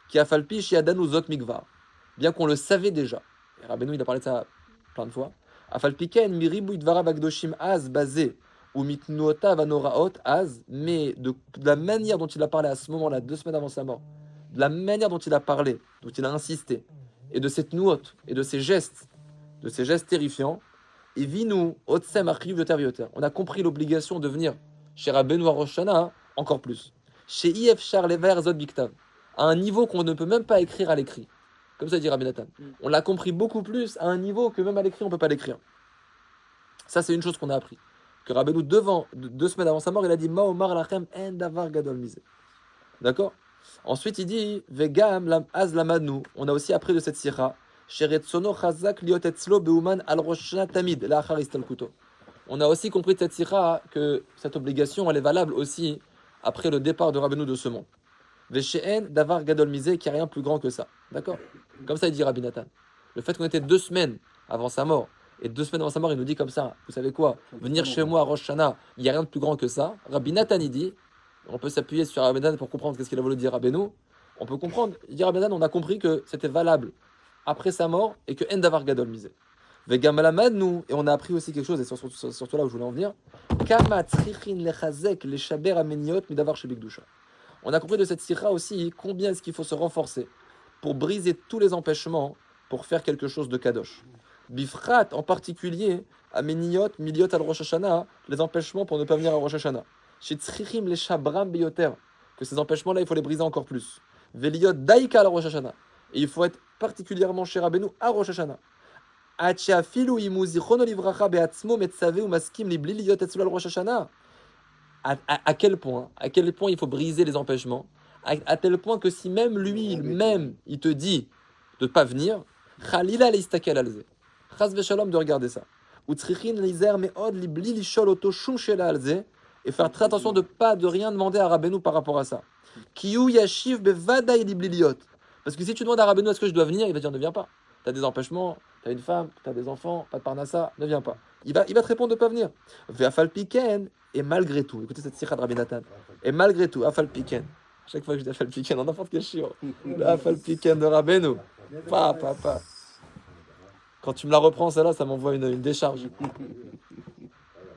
Qui a falpi chez Adanu Zot Mikvar. Bien qu'on le savait déjà. Et Rabbeinu, il a parlé de ça plein de fois. Afalpiken miribu idvara bagdoshim az basé ou mitnuota vanoraot az, mais de la manière dont il a parlé à ce moment-là, 2 semaines avant sa mort, de la manière dont il a parlé, dont il a insisté, et de cette nuot, et de ces gestes terrifiants, et vinu otsem achiyuv yoter vyoter. On a compris l'obligation de venir chez Rabbeinu à Rosh Hashanah encore plus. Chez IF Char Lever Zot Biktav, à un niveau qu'on ne peut même pas écrire à l'écrit. Comme ça dit Rabbi Nathan. On l'a compris beaucoup plus à un niveau que même à l'écrit, on ne peut pas l'écrire. Ça, c'est une chose qu'on a appris. Que Rabbeinu, 2 semaines avant sa mort, il a dit Ma'omar lachem en davar gadol mizeh. D'accord? Ensuite, il dit Vegam lam az lamadnu. On a aussi appris de cette sira. Sheretsono chazak liot etzlo beuman al Rosh Hashanah tamid la'achar istalkuto. On a aussi compris de cette sira que cette obligation, elle est valable aussi après le départ de Rabbeinu de ce monde. Veshe'en davar gadol mizeh, qui n'y a rien de plus grand que ça. D'accord? Comme ça, il dit Rabbi Nathan. Le fait qu'on était 2 semaines avant sa mort, et 2 semaines avant sa mort, il nous dit comme ça, vous savez quoi? Venir chez moi à Rosh Hashanah, il n'y a rien de plus grand que ça. Rabbi Nathan, il dit, on peut s'appuyer sur Rabbi Nathan pour comprendre qu'est-ce qu'il a voulu dire Rabbeinu. On peut comprendre, il dit Rabbi Nathan, on a compris que c'était valable après sa mort, et que en davar gadol mizeh. Vegam lamadnu, et on a appris aussi quelque chose, et surtout là où je voulais en venir, kama tzrichin lechazek leshaber ameniot midavar shebikdusha. On a compris de cette sira aussi combien est-ce qu'il faut se renforcer pour briser tous les empêchements pour faire quelque chose de kadosh. Bifrat en particulier, ameniot miliot al Rosh Hashanah, les empêchements pour ne pas venir à Rosh Hashanah. Chez tzrichim leshabram beyoter, que ces empêchements-là, il faut les briser encore plus. Veliot daika al Rosh Hashanah, et il faut être particulièrement chez Rabbeinu à Rosh Hashanah. À quel point il faut briser les empêchements, à tel point que si même lui-même il te dit de ne pas venir, Khalila leistakel alze, chas v'shalom de regarder ça, ou tzrichin leizer meod libli lishol oto shum shela alze, et faire très attention de rien demander à Rabbeinu par rapport à ça. Kiyu yashiv bevadaï libliliot. Parce que si tu demandes à Rabbeinu est-ce que je dois venir, il va dire ne viens pas. Tu as des empêchements, tu as une femme, tu as des enfants, pas de parnassa, ne viens pas. Il va te répondre de ne pas venir. Ve'afal piken, et malgré tout, écoutez cette sikha de Rabbi Nathan, et malgré tout, afal piken. Chaque fois que je dis afal piken, dans n'importe quel shiur, afal piken de Rabbeinu. Pas. Quand tu me la reprends, celle-là, ça m'envoie une décharge.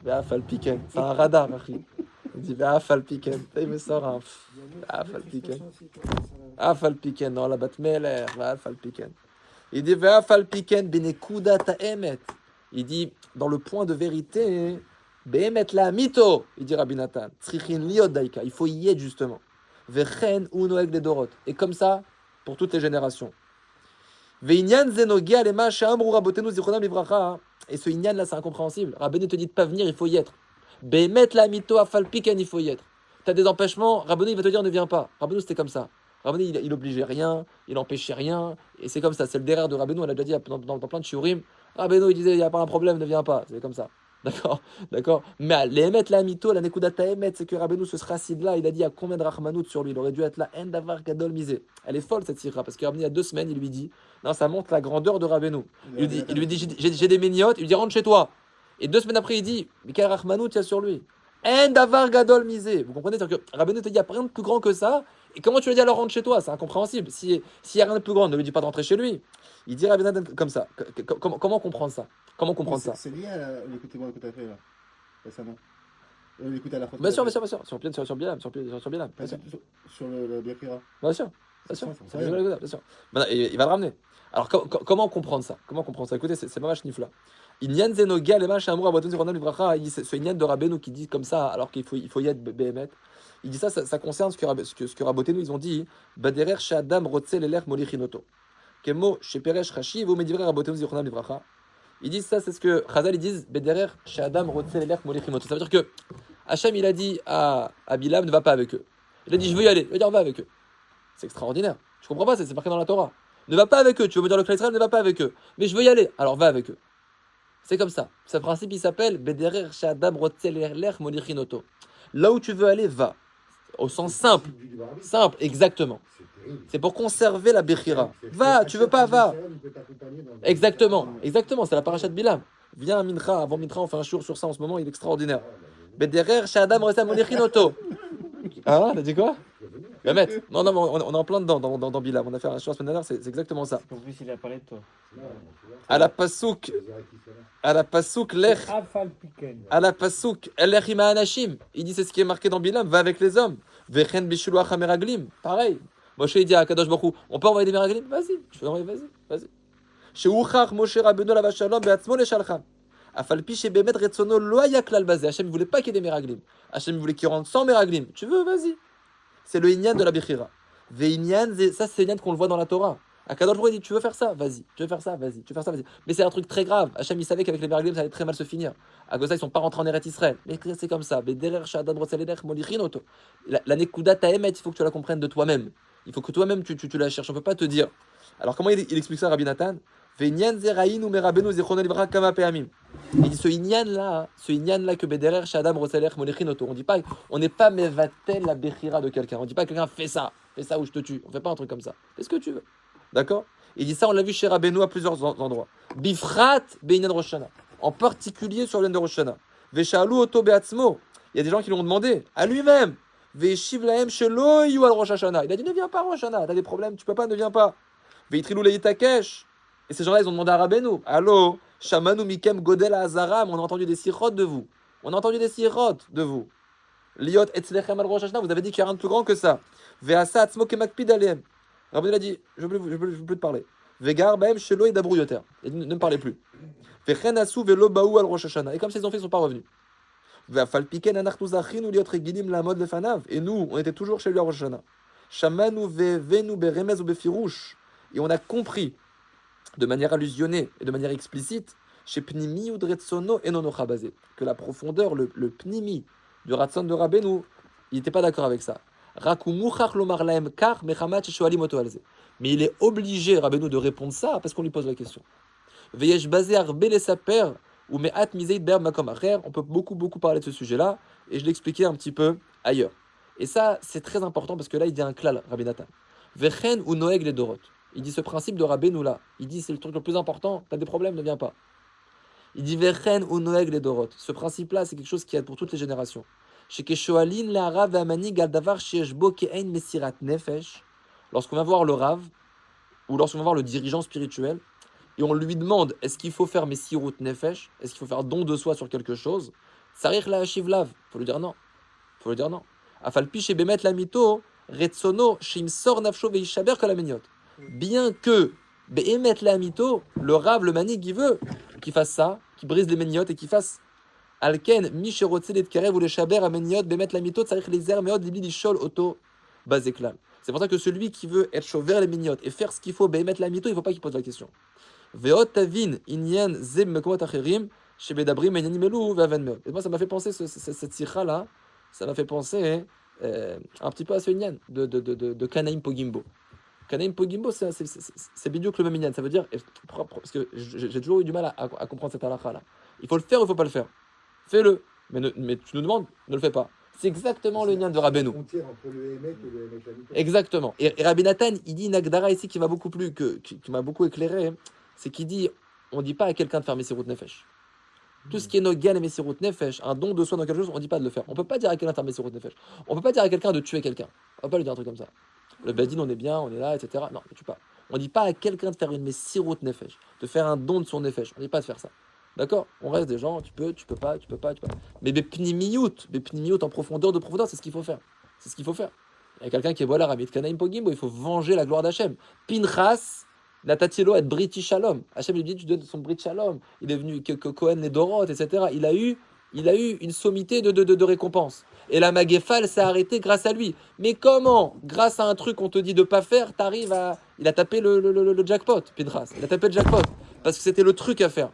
Ve'afal piken. C'est un radar, Machi. Il dit Ve'afal piken. Il me sort un Ve'afal piken. Afal piken, non, la batmeler, Ve'afal piken. Il dit Ve'afal piken benekuda ta'emet. Il dit dans le point de vérité, Behemet la mito. Il dit Rabbi Nathan. Tzrichin liot daika. Il faut y être justement. Vechen unoeg de dorot. Et comme ça, pour toutes les générations. Ve'inyan zenogia lema she'amru rabotenu zichronam livracha. Et ce inyan là, c'est incompréhensible. Rabbi ne te dit de pas venir, il faut y être. Behemet la mito afal piken, il faut y être. Tu as des empêchements, Rabbi il va te dire ne viens pas. Rabbi c'était comme ça. Rabbi il obligeait rien, il empêchait rien. Et c'est comme ça, c'est le derrière de Rabbi, on l'a déjà dit dans plein de shiurim. Rabbi il disait il n'y a pas un problème, ne viens pas. C'est comme ça. D'accord. Mais les émettre la mito, la nekudata émet, c'est que Rabbeinu, ce racide là, il a dit à combien de rachmanout sur lui. Il aurait dû être là, endavar gadol misé. Elle est folle cette sira, parce que Rabbeinu, il y a 2 semaines, il lui dit, non, ça montre la grandeur de Rabbeinu. Il lui dit, j'ai des méniotes, il lui dit, rentre chez toi. Et 2 semaines après, il dit, mais quel rachmanout il y a sur lui. Endavar gadol misé. Vous comprenez, c'est-à-dire que Rabbeinu te dit, il n'y a rien de plus grand que ça. Et comment tu lui dis alors rentre chez toi? C'est incompréhensible. S'il n'y a rien de plus grand, ne lui dis pas de rentrer chez lui. Il dit Rabbeinu comme ça. Comment comprendre ça? Comment comprendre ça? C'est lié à l'écoute-moi que tu as fait là, récemment. L'écoute à la fois. Bien sûr. Sur Bilam. Sur le Biakira. Bien sûr. Bien sûr. Maintenant, il va le ramener. Alors, comment comprendre ça? Écoutez, c'est Mamash Nifla. Inyan Zenoga, les machins amour, aboton, zironam, livracha, ce Inyan de Rabbeinu qui dit comme ça, alors qu'il faut y être Behemet. Il dit ça concerne ce que Rabotenu, ils ont dit, Baderer, Shadam, Rotzel, Eler, Molichinoto. Kemo, Sheperesh, Rashi, vous me direz Rabotenu, zironam, livracha. Ils disent ça, c'est ce que Chazal, ils disent, Baderer, Shadam, Rotzel, Eler, Molichinoto. Ça veut dire que Hachem, il a dit à Bilam, ne va pas avec eux. Il a dit, je veux y aller. Il va dire, va avec eux. C'est extraordinaire. Je comprends pas, c'est marqué dans la Torah. Ne va pas avec eux. Tu veux me dire le clan Israël, ne va pas avec eux. Mais je veux y aller. Alors va avec eux. C'est comme ça. Ce principe, il s'appelle Bederer Shadam Rotzeler Molichinoto. Là où tu veux aller, va. Au sens simple. Simple, exactement. C'est pour conserver la Bechira. Va, tu veux pas, va. Exactement. C'est la paracha de Bilam. Viens à Mincha. Avant Mincha, on fait un shiur sur ça en ce moment, il est extraordinaire. Bederer Shadam Rotzeler Molichinoto. Ah, t'as dit quoi? Non, mais on est en plein dedans dans Bilam. On a fait un shiur la semaine dernière, c'est exactement ça. En plus, il a parlé de toi. À la pasouk lech. À la pasouk lech ima anashim. Il dit c'est ce qui est marqué dans Bilam. Va avec les hommes. Vechen bishuluach meraglim. Pareil. Moshe il dit à Kadosh Baruch Hu, on peut envoyer des meraglim? Vas-y. Je peux envoyer. Vas-y. Sheuchach Moshe Rabbeinu la vachalom beatzmo le shalcham. Afalpi shebemet retzono lo haya klal bazeh. Hachem ne voulait pas qu'il y ait des meraglim. Hachem voulait qu'il rentre sans meraglim. Tu veux? Vas-y. C'est le inyan de la Bechira. Ve'inyan, ça c'est l'inyan qu'on le voit dans la Torah. Akadosh Baruch Hu dit tu veux faire ça, vas-y. Vas-y. Mais c'est un truc très grave. Hachem il savait qu'avec les meraglim ça allait très mal se finir. À cause de ça ils sont pas rentrés en Eretz Israël. Mais c'est comme ça. La nekuda ta'emet, il faut que tu la comprennes de toi-même. Il faut que toi-même tu la cherches. On peut pas te dire. Alors comment il explique ça Rabbi Nathan? Ve'inyan zeraïn ou merabenu zichrono livra kama pe'amim. Il dit ce inyan là que Bederer Shadam Roselech Molichinoto. On n'est pas mevatel la Bechira de quelqu'un. On dit pas quelqu'un fais ça ou je te tue. On fait pas un truc comme ça. Fais ce que tu veux. D'accord? Il dit ça, on l'a vu chez Rabbeinu à plusieurs endroits. Bifrat Beinyan Rosh Hashanah. En particulier sur l'année de Rosh Hashanah. Veshalu Oto Beatzmo. Il y a des gens qui l'ont demandé à lui-même. Veshiv Lahem Shelo Yu al Rosh Hashanah. Il a dit ne viens pas Rosh Hashanah. T'as des problèmes, tu peux pas, ne viens pas. Veitrilou Leitakesh. Et ces gens-là, ils ont demandé à Rabbeinu. Allô, Shamanu Mikem Godel Azaram. On a entendu des sirotes de vous. Liot Etzlechem al Rosh Hashanah. Vous avez dit qu'il n'y a rien de plus grand que ça. Veasa Atzmo Kemakpid Alem. Rabbeinu a dit, je ne veux plus te parler. Vegar Bahem Shelo et Dabrou Yoter. Et ne me parlez plus. Vechen Asu Velo Baou al Rosh Hashanah. Et comme ces enfants ne sont pas revenus. Veafal Piken Anachnu Zachin Liot Regilim la mode Lefanav. Et nous, on était toujours chez lui à Rosh Hashanah. Shamanu Vevenu Beremez ou Befirouche. Et on a compris, de manière allusionnée et de manière explicite, chez Pnimi ou Dretsono et Nono Chabazé, que la profondeur, le Pnimi du Ratson de Rabbeinu, il n'était pas d'accord avec ça. Mais il est obligé, Rabbeinu, de répondre ça parce qu'on lui pose la question. On peut beaucoup parler de ce sujet-là et je l'ai expliqué un petit peu ailleurs. Et ça, c'est très important parce que là, il dit un klal, Rabbi Nathan. Vechen ou Noeg les Dorot. Il dit ce principe de Rabbeinu là. Il dit c'est le truc le plus important. T'as des problèmes, ne viens pas. Il dit Vechen ou Noeg les Dorot. Ce principe-là, c'est quelque chose qui est pour toutes les générations. Lorsqu'on va voir le Rav, ou lorsqu'on va voir le dirigeant spirituel, et on lui demande est-ce qu'il faut faire Messirut Nefesh, est-ce qu'il faut faire don de soi sur quelque chose, Sarich la Hashivlav. Il faut lui dire non. Il faut lui dire non. Afalpi chez Bemet la Mito, Retsono, Shimsor Nafsho Veishaber Kalameniot. Bien que Behemet la Mito, le Rav, le Manig, il veut qu'il fasse ça, qu'il brise les méniotes et qu'il fasse Alken, Misherotze les Tkerev ou les Shaber Ameniot, Bemet la Mito, Sarich les Ermeot, Libli Lishol, Auto, Bazeklam. C'est pour ça que celui qui veut être chaud vers les méniotes et faire ce qu'il faut, Behemet la Mito, il ne faut pas qu'il pose la question. Veot Tavin, Inyan, Zem, Mekomot Acherim, chez Bedabrim, Inyanimelu, Vavenmeot. Et moi, ça m'a fait penser, cette sikha là, ça m'a fait penser un petit peu à ce Inyan de Kanaim Pogimbo. Kanaim Pogimbo, c'est bidiouk le même Inyan. Ça veut dire, parce que j'ai toujours eu du mal à comprendre cette halakha là. Il faut le faire ou il ne faut pas le faire. Fais-le. Mais tu nous demandes, ne le fais pas. C'est exactement le Inyan de Rabbeinu. La frontière entre le Hémet et le Hémet Lamito. Exactement. Et Rabbi Nathan, il dit une Agdara ici qui m'a beaucoup plu, qui m'a beaucoup éclairé, c'est qu'il dit, on ne dit pas à quelqu'un de faire Messirut Nefesh. Tout ce qui est Nogan et Messirut Nefesh, un don de soi dans quelque chose, on ne dit pas de le faire. On ne peut pas dire à quelqu'un de faire Messirut Nefesh. On ne peut pas dire à quelqu'un de tuer quelqu'un. On ne peut pas lui dire un truc comme ça. Le Badin, on est bien, on est là, etc. Non, ne tue pas. On ne dit pas à quelqu'un de faire une Messirut Nefesh, de faire un don de son Nefesh. On ne dit pas de faire ça. D'accord? On reste des gens, tu peux pas. Mais Bepnimiyut en profondeur, c'est ce qu'il faut faire. C'est ce qu'il faut faire. Il y a quelqu'un qui est voilà, Rabbi Kanaim Pogimbo, il faut venger la gloire d'Hachem. Pinchas, la Tatielo être Briti Shalom. Hachem lui dit, tu donnes son Brit Shalom. Il est venu, que Cohen les Dorot, etc. Il a eu une sommité de récompense. Et la Magéphal s'est arrêtée grâce à lui. Mais comment? Grâce à un truc qu'on te dit de pas faire, t'arrives à. Il a tapé le jackpot, Pinchas. Il a tapé le jackpot. Parce que c'était le truc à faire.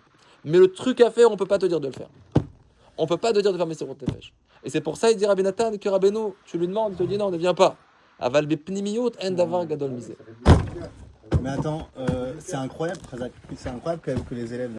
Mais le truc à faire, on ne peut pas te dire de le faire. On ne peut pas te dire de faire Messirut Nefesh. Et c'est pour ça, il dit Rabbi Nathan que Rabbeinu, tu lui demandes, il te dit non, ne viens pas. Aval bepnimiyot en davar gadol misé. Mais attends, c'est incroyable quand même que les élèves